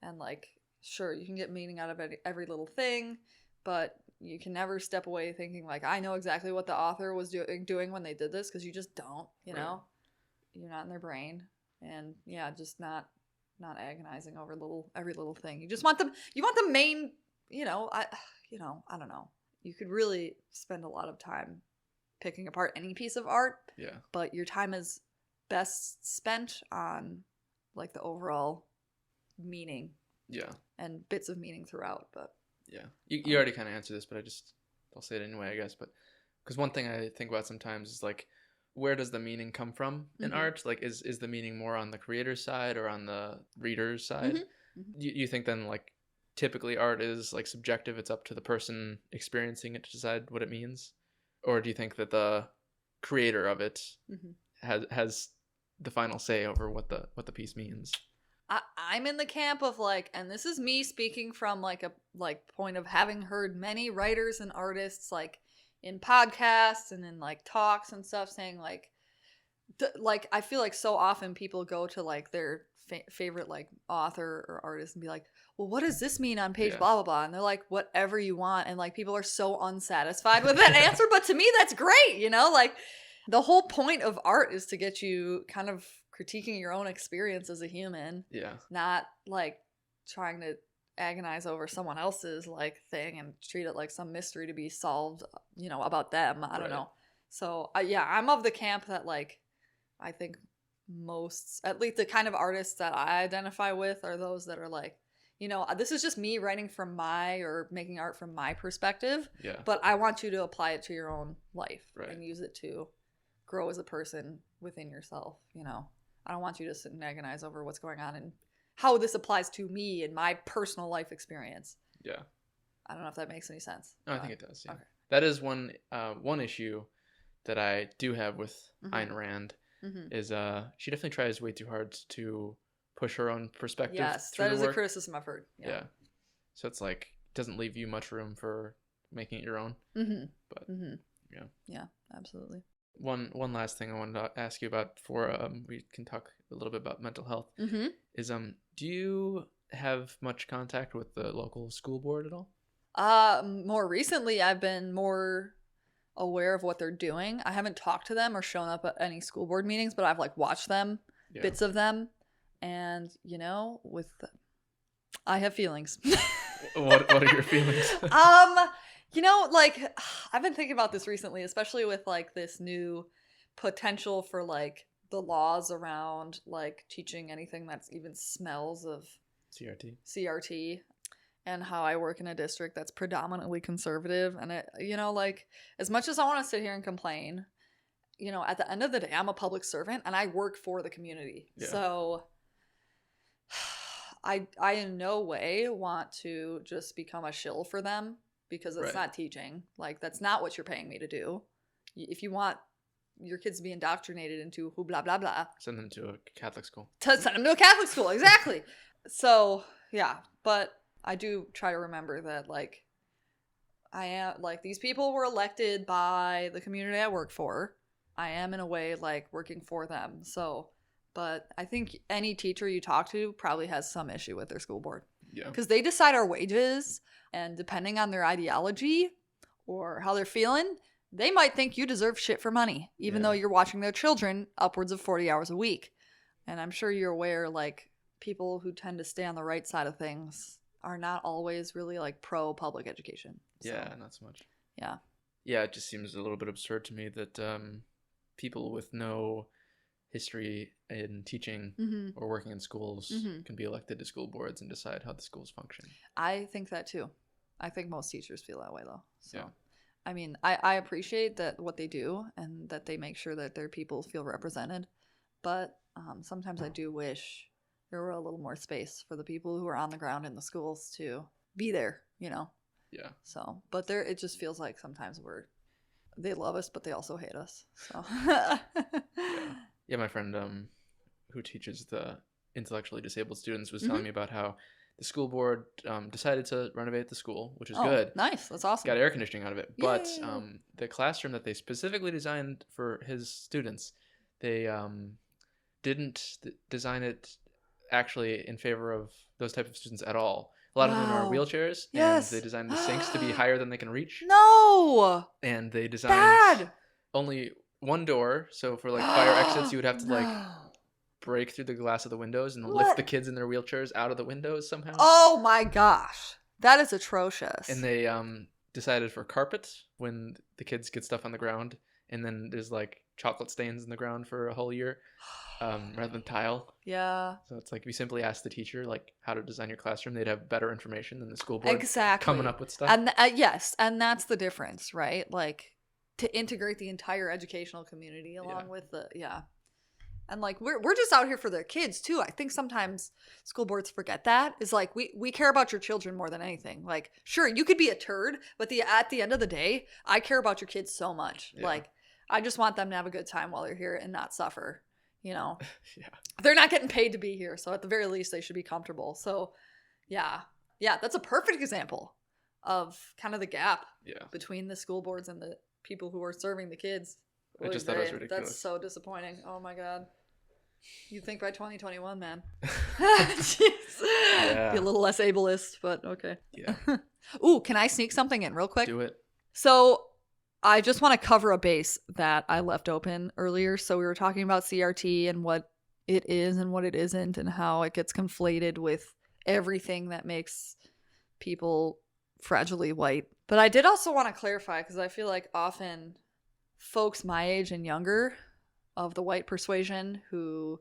And like, sure, you can get meaning out of every little thing, but you can never step away thinking like, I know exactly what the author was doing when they did this, because you just don't, you know? You're not in their brain. And yeah, just not agonizing over every little thing. You just want the main, I don't know. You could really spend a lot of time picking apart any piece of art. Yeah. But your time is best spent on like the overall meaning. Yeah. And bits of meaning throughout, but yeah, you already kind of answered this, but I'll say it anyway, I guess. But because one thing I think about sometimes is like, where does the meaning come from in art? Like, is the meaning more on the creator's side or on the reader's side? You think then like typically art is like subjective, it's up to the person experiencing it to decide what it means? Or do you think that the creator of it has the final say over what the piece means? I'm in the camp of like, and this is me speaking from like a point of having heard many writers and artists like in podcasts and in like talks and stuff saying like I feel like so often people go to like their favorite like author or artist and be like, well, what does this mean on page blah blah blah, and they're like, whatever you want, and like people are so unsatisfied with that answer, but to me that's great, you know, like the whole point of art is to get you kind of critiquing your own experience as a human, not like trying to agonize over someone else's like thing and treat it like some mystery to be solved, you know, about them. I don't know. So I'm of the camp that like I think most, at least the kind of artists that I identify with are those that are like, you know, this is just me writing from making art from my perspective, but I want you to apply it to your own life and use it to grow as a person within yourself, you know. I don't want you to sit and agonize over what's going on and how this applies to me and my personal life experience. Yeah. I don't know if that makes any sense. No, I think it does. Yeah. Okay. That is one issue that I do have with Ayn Rand is she definitely tries way too hard to push her own perspective. Yes, that is a criticism I've heard. Yeah. So it's like doesn't leave you much room for making it your own. But yeah, absolutely. One last thing I wanted to ask you about before we can talk a little bit about mental health is do you have much contact with the local school board at all? More recently I've been more aware of what they're doing. I haven't talked to them or shown up at any school board meetings, but I've like watched them, bits of them, and you know, I have feelings. What are your feelings? You know, like, I've been thinking about this recently, especially with, like, this new potential for, like, the laws around, like, teaching anything that's even smells of CRT, and how I work in a district that's predominantly conservative. And, it, you know, like, as much as I want to sit here and complain, you know, at the end of the day, I'm a public servant, and I work for the community. Yeah. So I in no way want to just become a shill for them. Because it's not teaching. Like, that's not what you're paying me to do. If you want your kids to be indoctrinated into who blah, blah, blah. Send them to a Catholic school. Send them to a Catholic school, exactly. So, yeah. But I do try to remember that, like, I am, like, these people were elected by the community I work for. I am, in a way, like, working for them. So, but I think any teacher you talk to probably has some issue with their school board. Yeah. Because they decide our wages. And depending on their ideology or how they're feeling, they might think you deserve shit for money, even though you're watching their children upwards of 40 hours a week. And I'm sure you're aware, like, people who tend to stay on the right side of things are not always really, like, pro-public education. So, yeah, not so much. Yeah. Yeah, it just seems a little bit absurd to me that people with no history in teaching or working in schools can be elected to school boards and decide how the schools function. I think that too. I think most teachers feel that way though. So, I mean, I appreciate that what they do and that they make sure that their people feel represented. But sometimes I do wish there were a little more space for the people who are on the ground in the schools to be there, you know? Yeah. So, but it just feels like sometimes they love us, but they also hate us. So. Yeah, my friend who teaches the intellectually disabled students was telling me about how the school board decided to renovate the school, which is good. Nice. That's awesome. Got air conditioning out of it. Yay. But the classroom that they specifically designed for his students, they didn't design it actually in favor of those type of students at all. A lot of them are wheelchairs, and they designed the sinks to be higher than they can reach. No! And they designed only one door, so for like fire exits you would have to like break through the glass of the windows and lift the kids in their wheelchairs out of the windows somehow. Oh my gosh, that is atrocious. And they decided for carpet when the kids get stuff on the ground, and then there's like chocolate stains in the ground for a whole year, rather than tile. Yeah. So it's like, if you simply ask the teacher like how to design your classroom, they'd have better information than the school board coming up with stuff. And yes, and that's the difference, right? Like, to integrate the entire educational community along with the and like we're just out here for their kids too. I think sometimes school boards forget that. Is like, we care about your children more than anything. Like, sure, you could be a turd, but at the end of the day, I care about your kids so much. Like, I just want them to have a good time while they're here and not suffer, you know. They're not getting paid to be here, so at the very least they should be comfortable. So yeah, that's a perfect example of kind of the gap between the school boards and the people who are serving the kids. I just thought it was ridiculous. That's so disappointing. Oh my god. You'd think by 2021, man. Jeez. Be a little less ableist, but okay. Yeah. Ooh, can I sneak something in real quick? Do it. So I just want to cover a base that I left open earlier. So we were talking about CRT and what it is and what it isn't, and how it gets conflated with everything that makes people fragilely white. But I did also want to clarify, because I feel like often folks my age and younger of the white persuasion who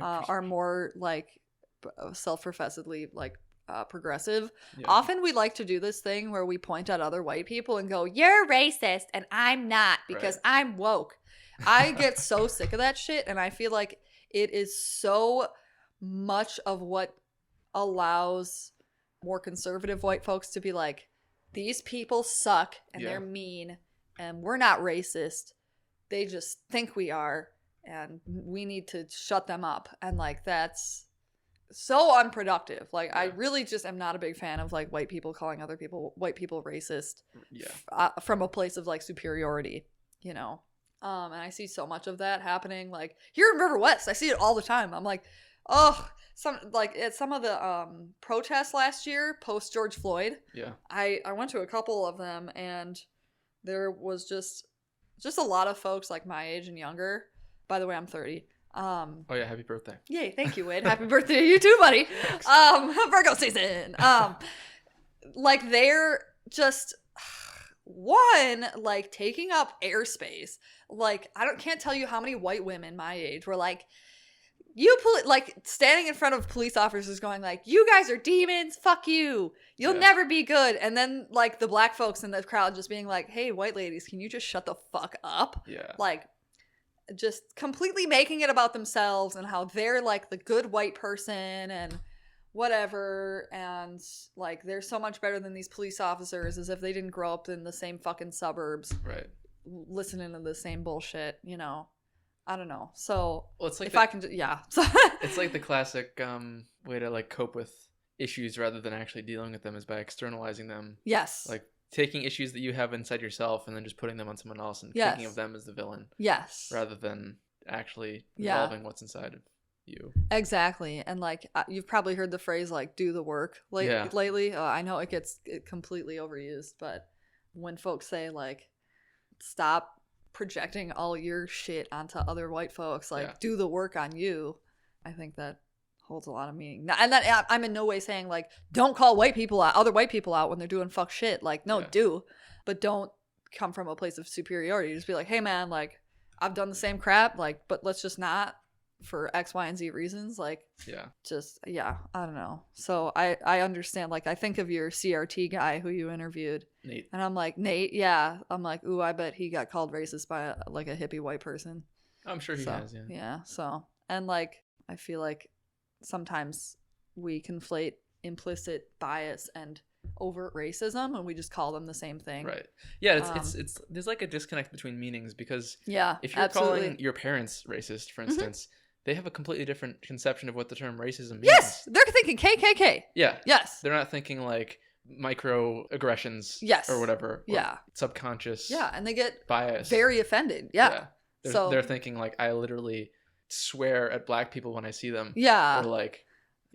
are more like self-professedly like progressive. Often we like to do this thing where we point at other white people and go, you're racist and I'm not, because I'm woke. I get so sick of that shit, and I feel like it is so much of what allows more conservative white folks to be like, these people suck and they're mean and we're not racist. They just think we are, and we need to shut them up. And like, that's so unproductive. Like, I really just am not a big fan of like white people calling other people, white people, racist from a place of like superiority, you know? And I see so much of that happening. Like here in River West, I see it all the time. I'm like, oh, some of the protests last year post George Floyd. Yeah, I went to a couple of them, and there was just a lot of folks like my age and younger. By the way, I'm 30. Oh yeah, happy birthday. Yay, thank you, Wade. Happy birthday to you too, buddy. Virgo season. Like, they're just like taking up airspace. Like, can't tell you how many white women my age were like, like standing in front of police officers going like, you guys are demons, fuck you, you'll never be good. And then like the black folks in the crowd just being like, hey, white ladies, can you just shut the fuck up? Like, just completely making it about themselves and how they're like the good white person and whatever, and like they're so much better than these police officers, as if they didn't grow up in the same fucking suburbs listening to the same bullshit, you know. I don't know. So it's like it's like the classic way to like cope with issues rather than actually dealing with them is by externalizing them. Yes. Like taking issues that you have inside yourself and then just putting them on someone else and thinking of them as the villain. Yes. Rather than actually resolving what's inside of you. Exactly. And like you've probably heard the phrase like do the work lately. I know it gets completely overused, but when folks say like stop projecting all your shit onto other white folks, like do the work on you, I think that holds a lot of meaning. And that I'm in no way saying like don't call other white people out when they're doing fuck shit. Like no, do, but don't come from a place of superiority. Just be like, hey man, like I've done the same crap, like, but let's just not for X, Y, and Z reasons. Like I don't know. So I understand. Like I think of your CRT guy who you interviewed, Nate, and I'm like, Nate, I'm like, ooh, I bet he got called racist by a hippie white person. I'm sure he has. Yeah. So, and like I feel like sometimes we conflate implicit bias and overt racism and we just call them the same thing. Right. Yeah. It's there's like a disconnect between meanings, because if you're calling your parents racist, for instance, they have a completely different conception of what the term racism means. Yes. They're thinking KKK. Yeah. Yes. They're not thinking like microaggressions. Yes. Or whatever. Or subconscious. Yeah. And they get bias. Very offended. Yeah. They're thinking like, I literally swear at black people when I see them. Yeah. Or like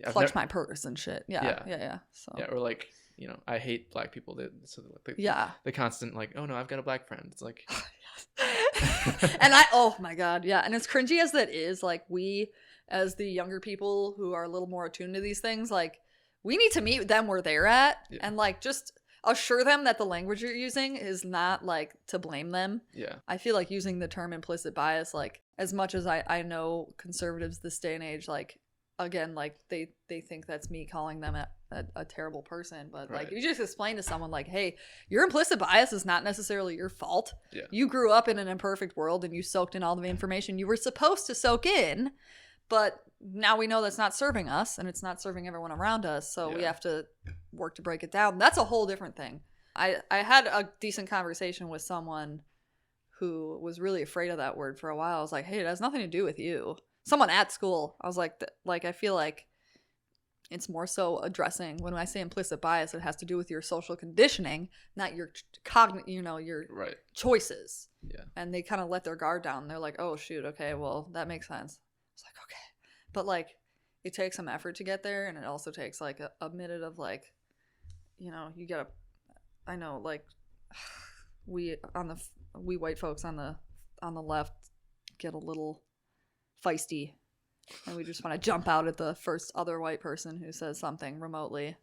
clutch my purse and shit. Yeah. So or like, you know, I hate black people. The constant like, oh no, I've got a black friend. It's like and oh my god, yeah. And as cringy as that is, like we as the younger people who are a little more attuned to these things, like we need to meet them where they're at and like just assure them that the language you're using is not like to blame them. Yeah. I feel like using the term implicit bias, like as much as I know conservatives this day and age, like again, like they think that's me calling them a terrible person, but like if you just explain to someone like, hey, your implicit bias is not necessarily your fault. Yeah. You grew up in an imperfect world and you soaked in all the information you were supposed to soak in, but now we know that's not serving us and it's not serving everyone around us, so we have to work to break it down. That's a whole different thing. I had a decent conversation with someone who was really afraid of that word for a while. I was like, hey, it has nothing to do with you. Someone at school. I was like, I feel like it's more so addressing, when I say implicit bias, it has to do with your social conditioning, not your your choices. Yeah. And they kind of let their guard down. They're like, oh shoot, okay, well that makes sense. I was like, okay. But like it takes some effort to get there, and it also takes like a minute of like, you gotta, I know, like we white folks on the left get a little feisty, and we just want to jump out at the first other white person who says something remotely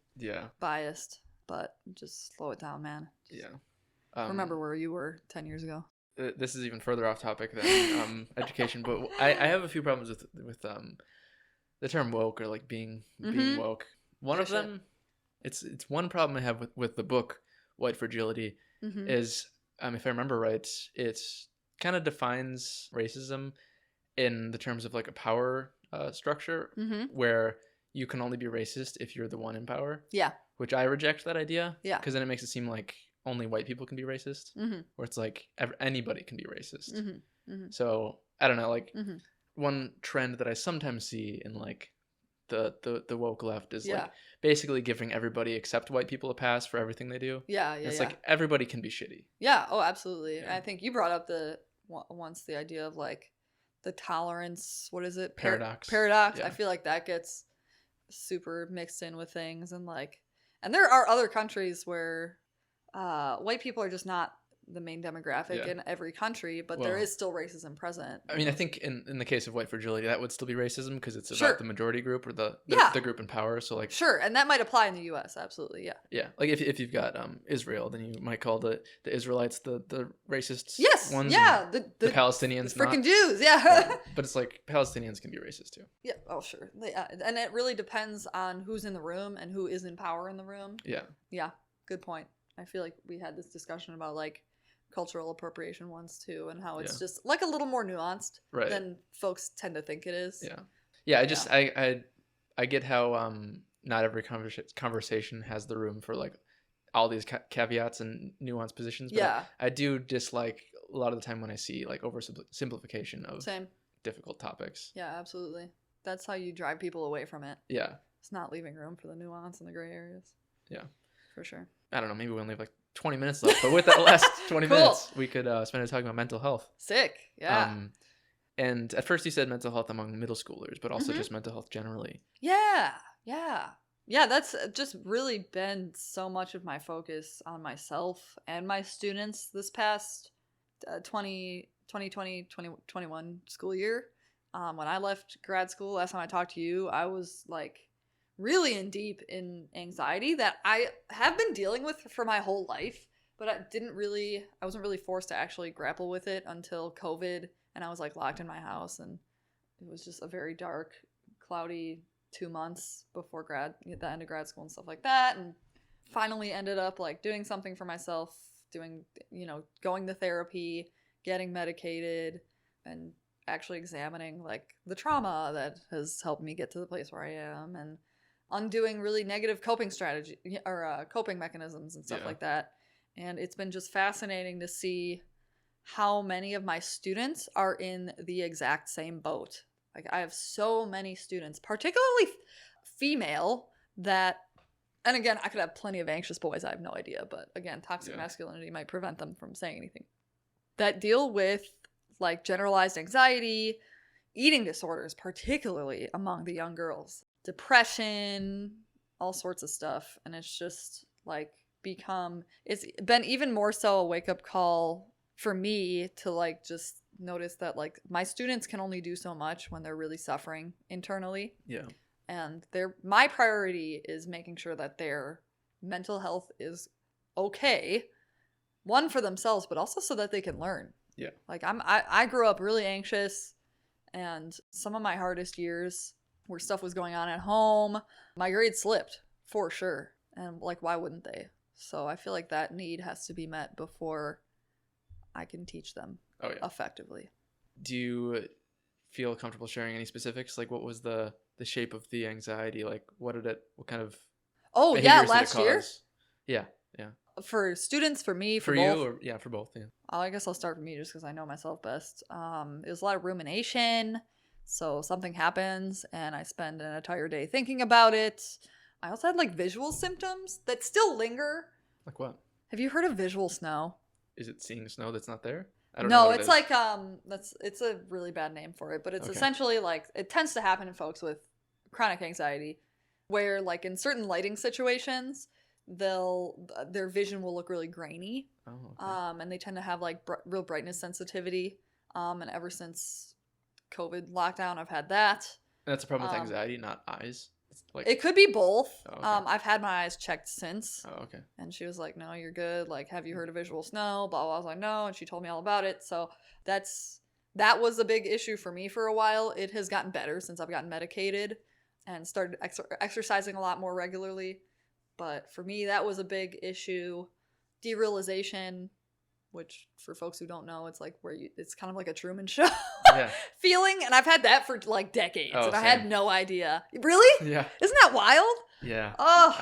biased. But just slow it down, man. Remember where you were 10 years ago. This is even further off topic than education, but I have a few problems with the term woke, or like being woke. One of them, it's one problem I have with the book White Fragility is, if I remember right, it kind of defines racism in the terms of like a power structure where you can only be racist if you're the one in power. Yeah. Which I reject that idea. Yeah. Because then it makes it seem like only white people can be racist, where it's like anybody can be racist. So I don't know, like one trend that I sometimes see in like the woke left is like basically giving everybody except white people a pass for everything they do. It's like everybody can be shitty. Yeah. Oh, absolutely. Yeah. I think you brought up once the idea of like the tolerance, what is it? Paradox. Yeah. I feel like that gets super mixed in with things, and there are other countries where white people are just not the main demographic in every country, but there is still racism present. I mean, I think in the case of white fragility, that would still be racism because it's about the majority group or the group in power. So like, and that might apply in the U.S. Absolutely, yeah. Like if you've got Israel, then you might call the Israelites the racists. Yes, ones. Yeah, the Palestinians, the freaking Jews. Yeah. But it's like Palestinians can be racist too. Yeah. Oh, sure. Yeah, and it really depends on who's in the room and who is in power in the room. Yeah. Yeah. Good point. I feel like we had this discussion about like cultural appropriation once too, and how it's just like a little more nuanced than folks tend to think it is. I get how not every conversation has the room for like all these caveats and nuanced positions, but I do dislike a lot of the time when I see like oversimplification of difficult topics. Yeah, absolutely. That's how you drive people away from it. Yeah, it's not leaving room for the nuance and the gray areas. Yeah, for sure. I don't know, maybe we only have like 20 minutes left, but with that last 20 minutes, we could spend it talking about mental health. Sick. Yeah. And at first you said mental health among middle schoolers, but also just mental health generally. Yeah. Yeah. Yeah, that's just really been so much of my focus on myself and my students this past 2020, 2021 school year. When I left grad school, last time I talked to you, I was like really in deep in anxiety that I have been dealing with for my whole life, but I wasn't really forced to actually grapple with it until COVID, and I was like locked in my house, and it was just a very dark, cloudy 2 months before the end of grad school and stuff like that, and finally ended up like doing something for myself, going to therapy, getting medicated, and actually examining like the trauma that has helped me get to the place where I am, and undoing really negative coping strategy or coping mechanisms and stuff like that. And it's been just fascinating to see how many of my students are in the exact same boat. Like I have so many students, particularly female, and again, I could have plenty of anxious boys, I have no idea, but again, toxic masculinity might prevent them from saying anything, that deal with like generalized anxiety, eating disorders, particularly among the young girls, depression, all sorts of stuff. And it's just like it's been even more so a wake-up call for me to like just notice that like my students can only do so much when they're really suffering internally. Yeah. And my priority is making sure that their mental health is okay. One, for themselves, but also so that they can learn. Yeah. Like I grew up really anxious, and some of my hardest years where stuff was going on at home, my grades slipped for sure. And like, why wouldn't they? So I feel like that need has to be met before I can teach them effectively. Do you feel comfortable sharing any specifics? Like, what was the shape of the anxiety? Like, what kind of last year? Yeah. For students, for me, for both. you, or for both, yeah. I guess I'll start with me just because I know myself best. It was a lot of rumination. So something happens and I spend an entire day thinking about it. I also had like visual symptoms that still linger. Like what? Have you heard of visual snow? Is it seeing snow that's not there? I don't know. No, it's like it's a really bad name for it, but it's essentially like it tends to happen in folks with chronic anxiety, where like in certain lighting situations, their vision will look really grainy. Oh, okay. And they tend to have like real brightness sensitivity. And ever since COVID lockdown, I've had that. That's a problem with anxiety, not eyes. Like, it could be both. Oh, okay. I've had my eyes checked since. Oh, okay. And she was like, "No, you're good. Like, have you heard of visual snow?" Blah blah. I was like, "No," and she told me all about it. So that was a big issue for me for a while. It has gotten better since I've gotten medicated and started exercising a lot more regularly. But for me, that was a big issue. Derealization, which for folks who don't know, it's like it's kind of like a Truman Show feeling. And I've had that for like decades. And I had no idea. Really? Yeah. Isn't that wild? Yeah. Oh.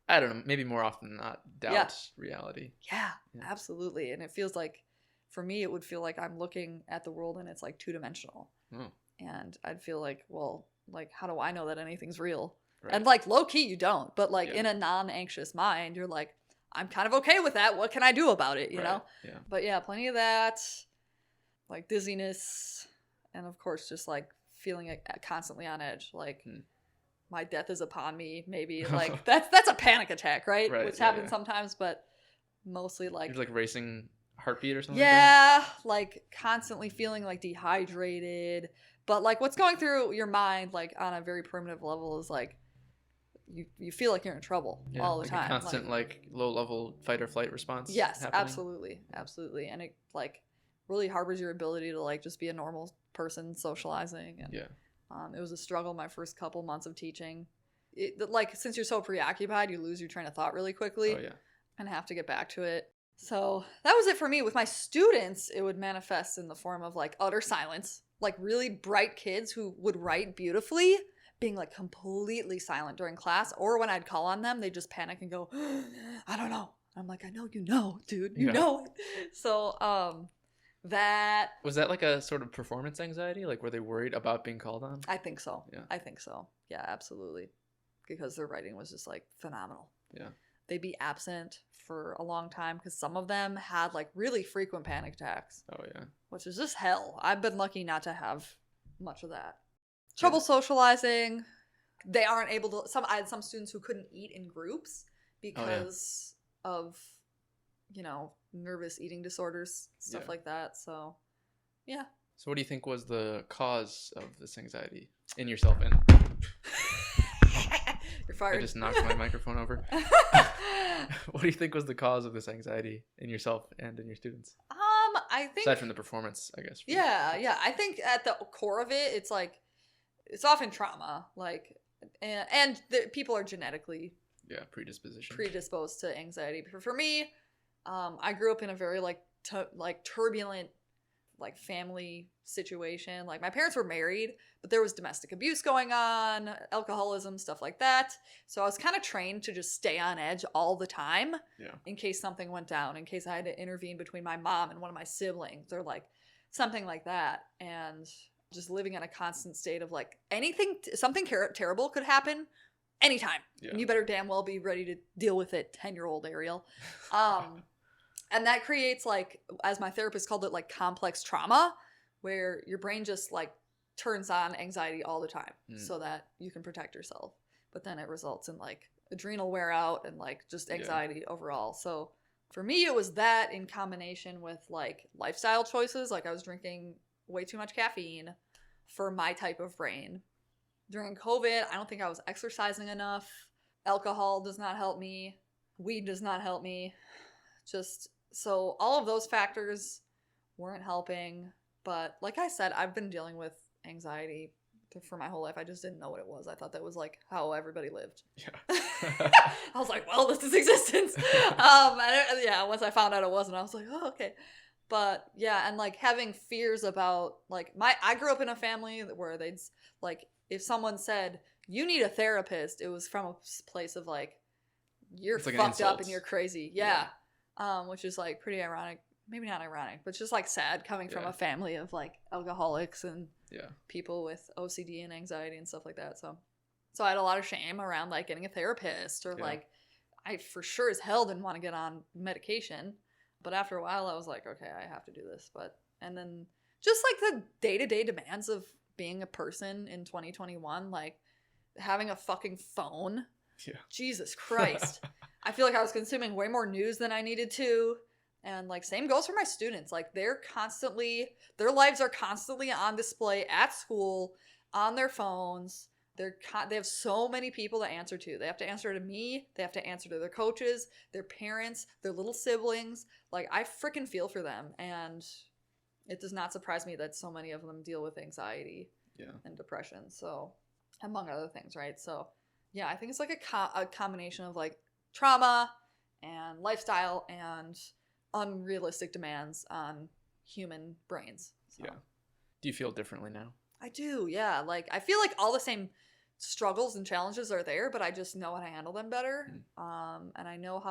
I don't know. Maybe more often than not, doubt reality. Yeah, absolutely. And it feels like, for me, it would feel like I'm looking at the world and it's like two-dimensional. Oh. And I'd feel like, well, like, how do I know that anything's real? Right. And like low key, you don't. But like in a non-anxious mind, you're like, I'm kind of okay with that. What can I do about it? You know? Yeah. But yeah, plenty of that. Like dizziness. And of course, just like feeling constantly on edge. Like my death is upon me. Maybe like that's a panic attack, right? Which happens sometimes, but mostly like. You're like racing heartbeat or something? Yeah. Like constantly feeling like dehydrated. But like what's going through your mind, like on a very primitive level, is like, you feel like you're in trouble all the like time. A constant like low level fight or flight response. Yes, happening. Absolutely. And it like really harbors your ability to like just be a normal person socializing. And it was a struggle my first couple months of teaching. Like since you're so preoccupied, you lose your train of thought really quickly. Oh yeah. And have to get back to it. So that was it for me. With my students, it would manifest in the form of like utter silence, like really bright kids who would write beautifully being like completely silent during class, or when I'd call on them, they just panic and go, I don't know. I'm like, I know, dude, you know. So that was that like a sort of performance anxiety, like were they worried about being called on? I think so. Yeah, absolutely, because their writing was just like phenomenal. They'd be absent for a long time because some of them had like really frequent panic attacks. Oh yeah, which is just hell. I've been lucky not to have much of that. Trouble socializing. They aren't able to. I had some students who couldn't eat in groups because of, nervous eating disorders, stuff like that. So, yeah. So what do you think was the cause of this anxiety in yourself? And you're fired. I just knocked my microphone over. What do you think was the cause of this anxiety in yourself and in your students? I think aside from the performance, I guess. Yeah. I think at the core of it, it's like it's often trauma, like, and people are genetically predisposed to anxiety. For me, I grew up in a very like turbulent like family situation. Like my parents were married, but there was domestic abuse going on, alcoholism, stuff like that. So I was kind of trained to just stay on edge all the time in case something went down, in case I had to intervene between my mom and one of my siblings or like something like that. And just living in a constant state of like something terrible could happen anytime. And you better damn well be ready to deal with it, 10-year-old Ariel. And that creates like, as my therapist called it, like complex trauma, where your brain just like turns on anxiety all the time so that you can protect yourself. But then it results in like adrenal wear out and like just anxiety overall. So for me, it was that in combination with like lifestyle choices. Like I was drinking way too much caffeine for my type of brain. During COVID, I don't think I was exercising enough. Alcohol does not help me. Weed does not help me. Just so all of those factors weren't helping. But like I said, I've been dealing with anxiety for my whole life. I just didn't know what it was. I thought that was like how everybody lived. Yeah. I was like, well, this is existence. Once I found out it wasn't, I was like, oh, okay. But yeah, and like having fears about like I grew up in a family where they'd like if someone said you need a therapist, it was from a place of like you're like fucked up and you're crazy. Yeah. Which is like pretty ironic. Maybe not ironic, but just like sad coming from a family of like alcoholics and people with OCD and anxiety and stuff like that. So I had a lot of shame around like getting a therapist or like I for sure as hell didn't want to get on medication. But after a while I was like, okay, I have to do this. And then just like the day-to-day demands of being a person in 2021, like having a fucking phone. Yeah. Jesus Christ. I feel like I was consuming way more news than I needed to. And like same goes for my students. Like their lives are constantly on display at school, on their phones. They have so many people to answer to. They have to answer to me. They have to answer to their coaches, their parents, their little siblings. Like I freaking feel for them. And it does not surprise me that so many of them deal with anxiety and depression. So among other things, right? So yeah, I think it's like a combination of like trauma and lifestyle and unrealistic demands on human brains. So. Yeah. Do you feel differently now? I do, yeah. Like I feel like all the same struggles and challenges are there, but I just know how to handle them better. And I know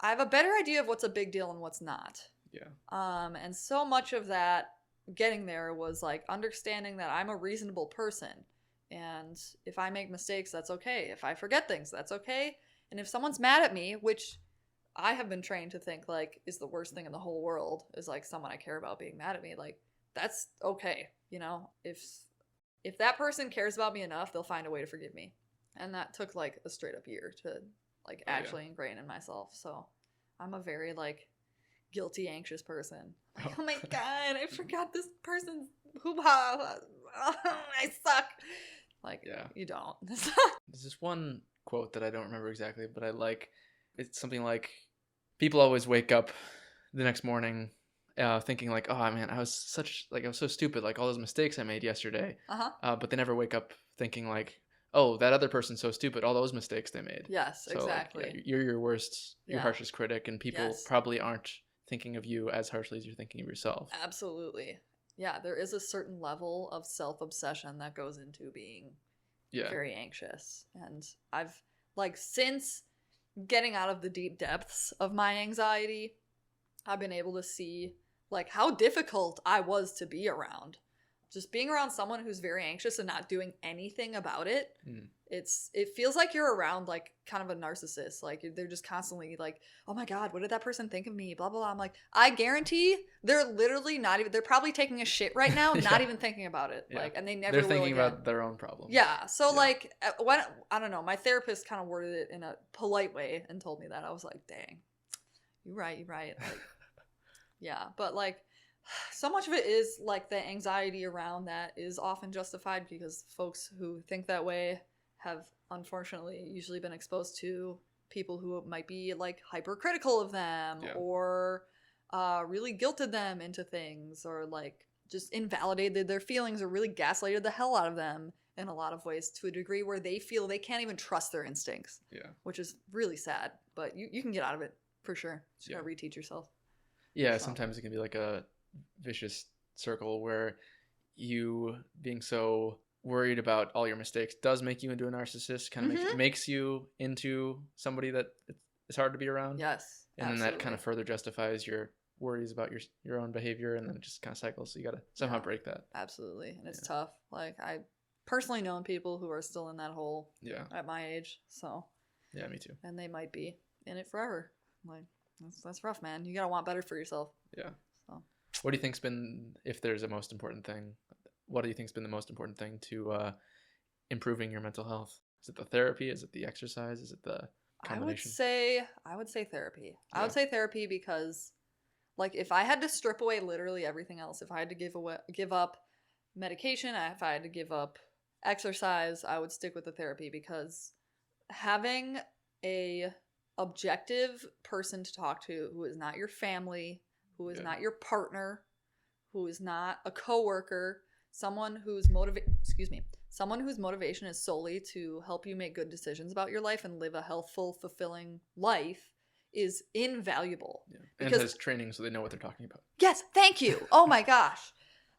I have a better idea of what's a big deal and what's not. Yeah. And so much of that getting there was like understanding that I'm a reasonable person. And if I make mistakes, that's okay. If I forget things, that's okay. And if someone's mad at me, which I have been trained to think like is the worst thing in the whole world, is like someone I care about being mad at me, like that's okay. You know, if that person cares about me enough, they'll find a way to forgive me. And that took like a straight up year to like actually ingrain in myself. So I'm a very like guilty, anxious person. Like, oh my God, I forgot this person's hoo-ha. I suck. Like, you don't. There's this one quote that I don't remember exactly, but I like. It's something like, people always wake up the next morning thinking like, oh man, I was so stupid, like all those mistakes I made yesterday. But they never wake up thinking like, oh, that other person's so stupid, all those mistakes they made. Yes, so, exactly. Like, you're your worst, your harshest critic, and people probably aren't thinking of you as harshly as you're thinking of yourself. Absolutely. Yeah, there is a certain level of self-obsession that goes into being very anxious. And I've, like, since getting out of the deep depths of my anxiety, I've been able to see, like, how difficult I was to be around. Just being around someone who's very anxious and not doing anything about it, it feels like you're around, like, kind of a narcissist. Like, they're just constantly like, oh my God, what did that person think of me? Blah, blah, blah. I'm like, I guarantee they're literally not even, they're probably taking a shit right now, not even thinking about it. Yeah. Like, and they never will They're thinking again. about their own problems. Yeah. So, like, I don't know, my therapist kind of worded it in a polite way and told me that. I was like, dang, you're right. Like, yeah. But, like, so much of it is like the anxiety around that is often justified because folks who think that way have unfortunately usually been exposed to people who might be like hypercritical of them or really guilted them into things or like just invalidated their feelings or really gaslighted the hell out of them in a lot of ways to a degree where they feel they can't even trust their instincts. Yeah. Which is really sad, but you can get out of it for sure. Just gotta reteach yourself. Yeah, so. Sometimes it can be like a vicious circle where you being so worried about all your mistakes does make you into a narcissist, kind of makes you into somebody that it's hard to be around. Yes. And then that kind of further justifies your worries about your own behavior, and then it just kind of cycles. So you got to somehow break that. Absolutely. And it's tough. Like, I personally known people who are still in that hole at my age. So yeah, me too. And they might be in it forever. Like, that's rough, man. You got to want better for yourself. Yeah. So what do you think's been, if there's a most important thing, what do you think's been the most important thing to improving your mental health? Is it the therapy? Is it the exercise? Is it the combination? I would say therapy. I would say therapy because, like, if I had to strip away literally everything else, if I had to give up medication, if I had to give up exercise, I would stick with the therapy because having a objective person to talk to who is not your family, who is not your partner, who is not a coworker, someone whose motivation is solely to help you make good decisions about your life and live a healthful, fulfilling life is invaluable. Yeah. And has training so they know what they're talking about. Yes, thank you. Oh my gosh.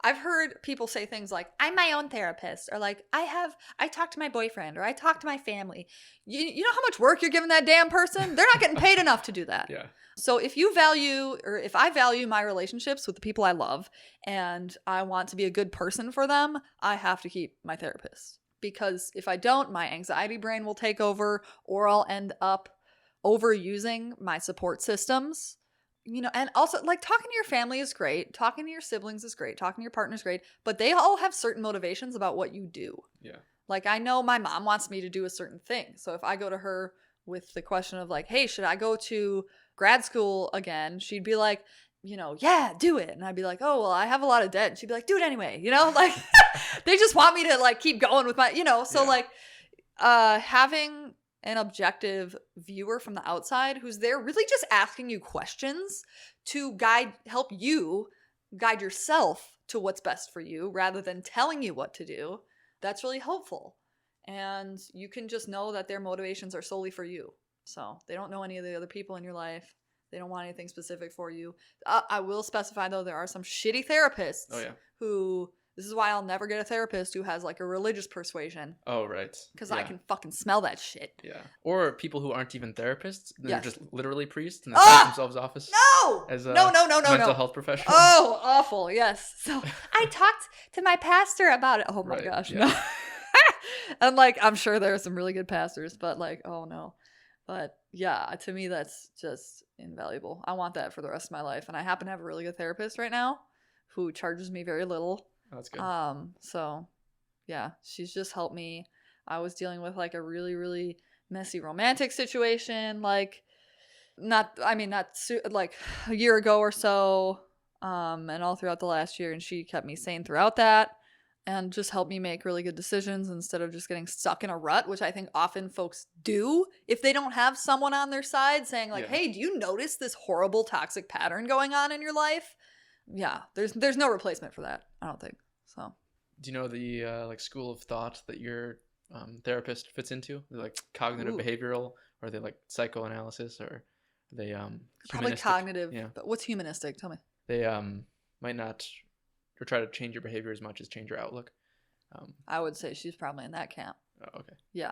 I've heard people say things like, I'm my own therapist, or like, I talk to my boyfriend, or I talk to my family. You know how much work you're giving that damn person? They're not getting paid enough to do that. Yeah. So if I value my relationships with the people I love and I want to be a good person for them, I have to keep my therapist. Because if I don't, my anxiety brain will take over, or I'll end up overusing my support systems. And also, like, talking to your family is great. Talking to your siblings is great. Talking to your partner is great. But they all have certain motivations about what you do. Yeah. Like, I know my mom wants me to do a certain thing. So if I go to her with the question of, like, hey, should I go to grad school again? She'd be like, yeah, do it. And I'd be like, oh, well, I have a lot of debt. And she'd be like, do it anyway. Like, they just want me to, like, keep going with my, So, like, having an objective viewer from the outside who's there really just asking you questions to help you guide yourself to what's best for you rather than telling you what to do. That's really helpful. And you can just know that their motivations are solely for you. So they don't know any of the other people in your life. They don't want anything specific for you. I will specify, though, there are some shitty therapists who... This is why I'll never get a therapist who has, like, a religious persuasion. Oh, right. Because I can fucking smell that shit. Yeah. Or people who aren't even therapists. They're just literally priests and they pass themselves off as mental health professionals. Oh, awful. Yes. So I talked to my pastor about it. Oh, my gosh. Yeah. No. And, like, I'm sure there are some really good pastors, but, like, oh, no. But, yeah, to me, that's just invaluable. I want that for the rest of my life. And I happen to have a really good therapist right now who charges me very little. That's good. So yeah, she's just helped me. I was dealing with, like, a really, really messy romantic situation, like, like a year ago or so, and all throughout the last year. And she kept me sane throughout that and just helped me make really good decisions instead of just getting stuck in a rut, which I think often folks do if they don't have someone on their side saying, like, hey, do you notice this horrible toxic pattern going on in your life? Yeah, there's no replacement for that, I don't think. So, do you know the like school of thought that your therapist fits into? They're like cognitive behavioral, or are they like psychoanalysis, or are they probably humanistic? Cognitive? Yeah. But what's humanistic? Tell me. They might not or try to change your behavior as much as change your outlook. I would say she's probably in that camp. Oh, okay. Yeah.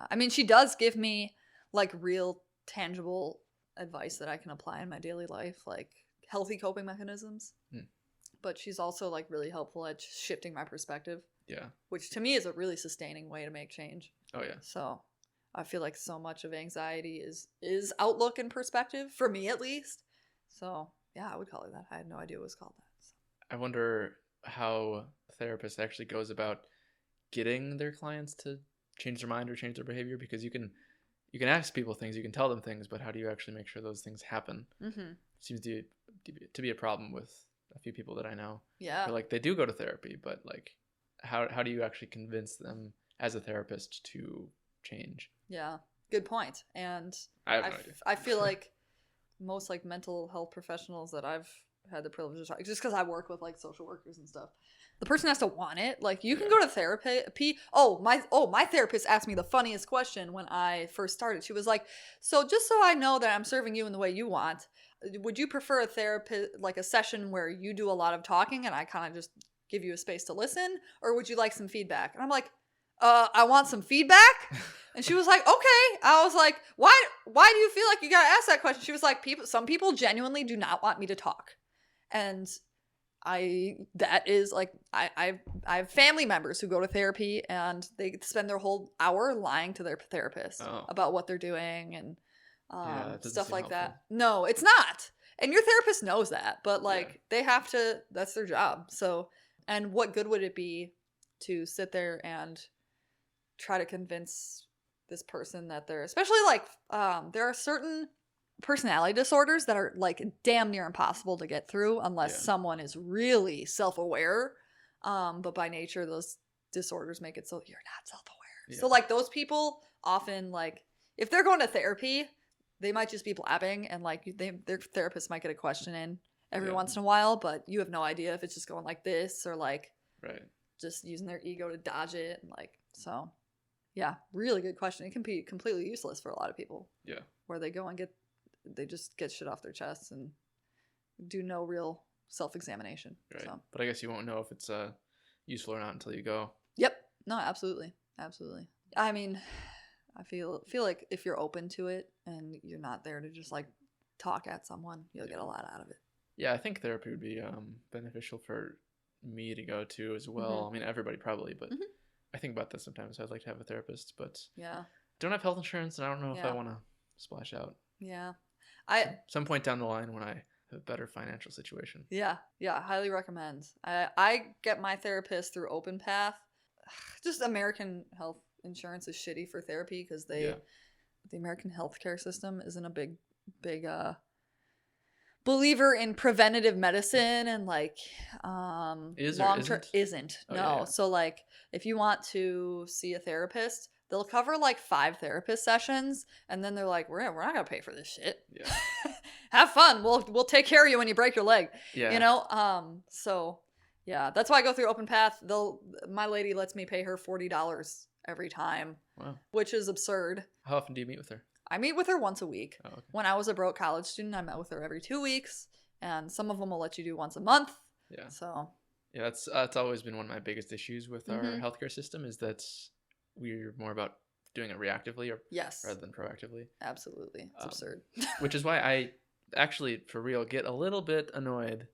I mean, she does give me, like, real tangible advice that I can apply in my daily life, like healthy coping mechanisms. But she's also, like, really helpful at shifting my perspective. Yeah. Which to me is a really sustaining way to make change. Oh, yeah. So I feel like so much of anxiety is outlook and perspective, for me at least. So yeah, I would call it that. I had no idea it was called that. So. I wonder how a therapist actually goes about getting their clients to change their mind or change their behavior, because you can ask people things, you can tell them things, but how do you actually make sure those things happen? Mm-hmm. Seems to be a problem with a few people that I know. Yeah. Where, like, they do go to therapy, but, like, how do you actually convince them as a therapist to change? Yeah. Good point. And I feel like most, like, mental health professionals that I've had the privilege of talking, just because I work with, like, social workers and stuff, the person has to want it. Like, you can go to therapy. My therapist asked me the funniest question when I first started. She was like, so just so I know that I'm serving you in the way you want, would you prefer a therapist, like a session where you do a lot of talking and I kind of just give you a space to listen, or would you like some feedback? And I'm like, I want some feedback. And she was like, okay. I was like, why do you feel like you gotta ask that question? She was like, some people genuinely do not want me to talk. And I have family members who go to therapy and they spend their whole hour lying to their therapist about what they're doing and stuff like that. No, it's not. And your therapist knows that, but, like, they have to, that's their job. So, and what good would it be to sit there and try to convince this person that they're, especially, like, there are certain personality disorders that are, like, damn near impossible to get through unless someone is really self-aware. But by nature, those disorders make it so you're not self-aware. Yeah. So, like, those people often, like, if they're going to therapy, they might just be blabbing, and like their therapist might get a question in every Yeah. once in a while, but you have no idea if it's just going like this or like Right. just using their ego to dodge it, and like, so yeah, really good question. It can be completely useless for a lot of people. Yeah. Where they go and they just get shit off their chests and do no real self-examination. Right. So. But I guess you won't know if it's useful or not until you go. Yep. No, absolutely. I mean, I feel like if you're open to it and you're not there to just like talk at someone, you'll get a lot out of it. Yeah, I think therapy would be beneficial for me to go to as well. I mean, everybody probably, but I think about this sometimes. I'd like to have a therapist, but yeah, don't have health insurance, and I don't know if I want to splash out. Yeah, some point down the line when I have a better financial situation. Yeah, highly recommend. I get my therapist through OpenPath. Just American health insurance is shitty for therapy because the American healthcare system isn't a big believer in preventative medicine, and like long term isn't. Oh, no. yeah. So like if you want to see a therapist, they'll cover like 5 therapist sessions, and then they're like, we're not gonna pay for this shit. Yeah. Have fun. We'll take care of you when you break your leg. Yeah. You know? So yeah, that's why I go through OpenPath. My lady lets me pay her $40 every time. Wow. Which is absurd. How often do you meet with her? I meet with her once a week. Oh, okay. When I was a broke college student, I met with her every 2 weeks, and some of them will let you do once a month. Yeah. So. Yeah, that's always been one of my biggest issues with our healthcare system, is that we're more about doing it reactively rather than proactively. Absolutely. It's absurd. Which is why I actually, for real, get a little bit annoyed,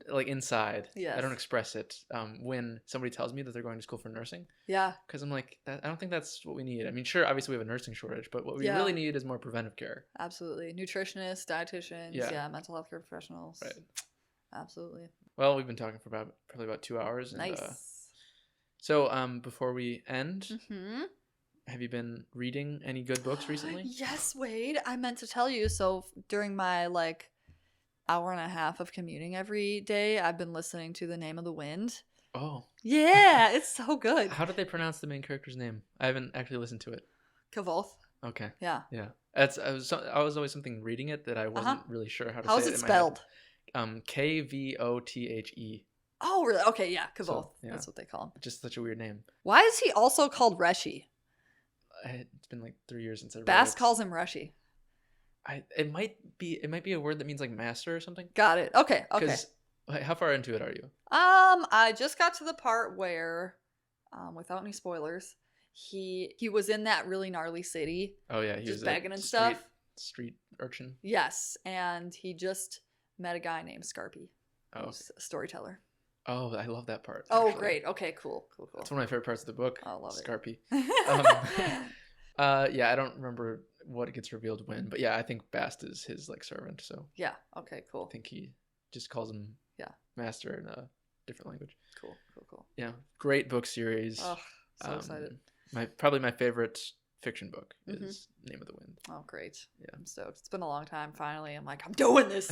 like inside. Yes. I don't express it when somebody tells me that they're going to school for nursing. Yeah. Because I'm like, I don't think that's what we need. I mean, sure, obviously we have a nursing shortage, but what we really need is more preventive care. Absolutely. Nutritionists, dietitians, mental health care professionals. Right. Absolutely. Well, we've been talking for probably about 2 hours. And, nice. So before we end, have you been reading any good books recently? Yes, Wade. I meant to tell you. So during my like hour and a half of commuting every day, I've been listening to The Name of the Wind. Oh. Yeah, it's so good. How did they pronounce the main character's name? I haven't actually listened to it. Kavoth. Okay. Yeah. Yeah. I was always something reading it that I wasn't really sure how to say it. How's it spelled? Kvothe. Oh, really? Okay, yeah, Kavoth. So, yeah. That's what they call him. Just such a weird name. Why is he also called Reshi? It's been like 3 years since I read Bass it. calls him Reshi. It might be a word that means like master or something. Got it. Okay. How far into it are you? I just got to the part where, without any spoilers, he was in that really gnarly city. Oh yeah, he just was begging and stuff. Street urchin. Yes, and he just met a guy named Scarpy. Oh, who's a storyteller. Oh, I love that part. Oh, actually. Great. Okay, cool. That's one of my favorite parts of the book. I love Scarpy. Yeah, I don't remember what gets revealed when, but yeah, I think Bast is his like servant. So yeah. Okay. Cool. I think he just calls him master in a different language. Cool. Yeah, great book series. Oh, so excited. Probably my favorite fiction book is Name of the Wind. Oh, great. Yeah. I'm stoked. It's been a long time. Finally, I'm like, I'm doing this.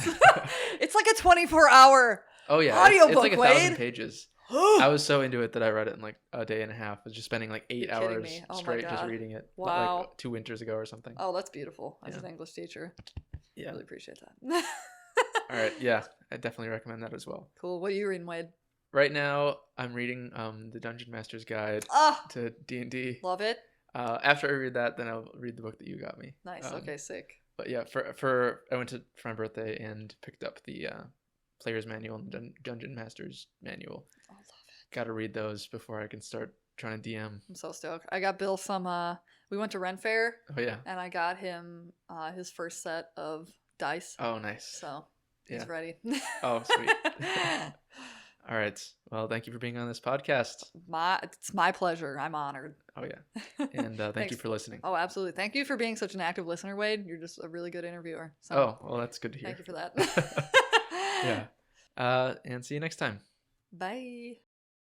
It's like a 24-hour audiobook, it's like 1,000 Wade. pages. I was so into it that I read it in like a day and a half. I was just spending like 8 hours straight just reading it. Wow. Like 2 winters ago or something. Oh, that's beautiful. As an English teacher. Yeah. Really appreciate that. All right. Yeah. I definitely recommend that as well. Cool. What are you reading, Wade? Right now, I'm reading the Dungeon Master's Guide to D&D. Love it. After I read that, then I'll read the book that you got me. Nice. Okay, sick. But yeah, I went for my birthday and picked up the Player's Manual and the Dungeon Master's Manual. I love it. Got to read those before I can start trying to DM. I'm so stoked. I got Bill some. We went to Ren Fair. Oh yeah. And I got him his first set of dice. Oh nice. So he's ready. Oh sweet. All right. Well, thank you for being on this podcast. It's my pleasure. I'm honored. Oh yeah. And thank you for listening. Oh, absolutely. Thank you for being such an active listener, Wade. You're just a really good interviewer. So oh, well, that's good to hear. Thank you for that. Yeah. And see you next time. Bye.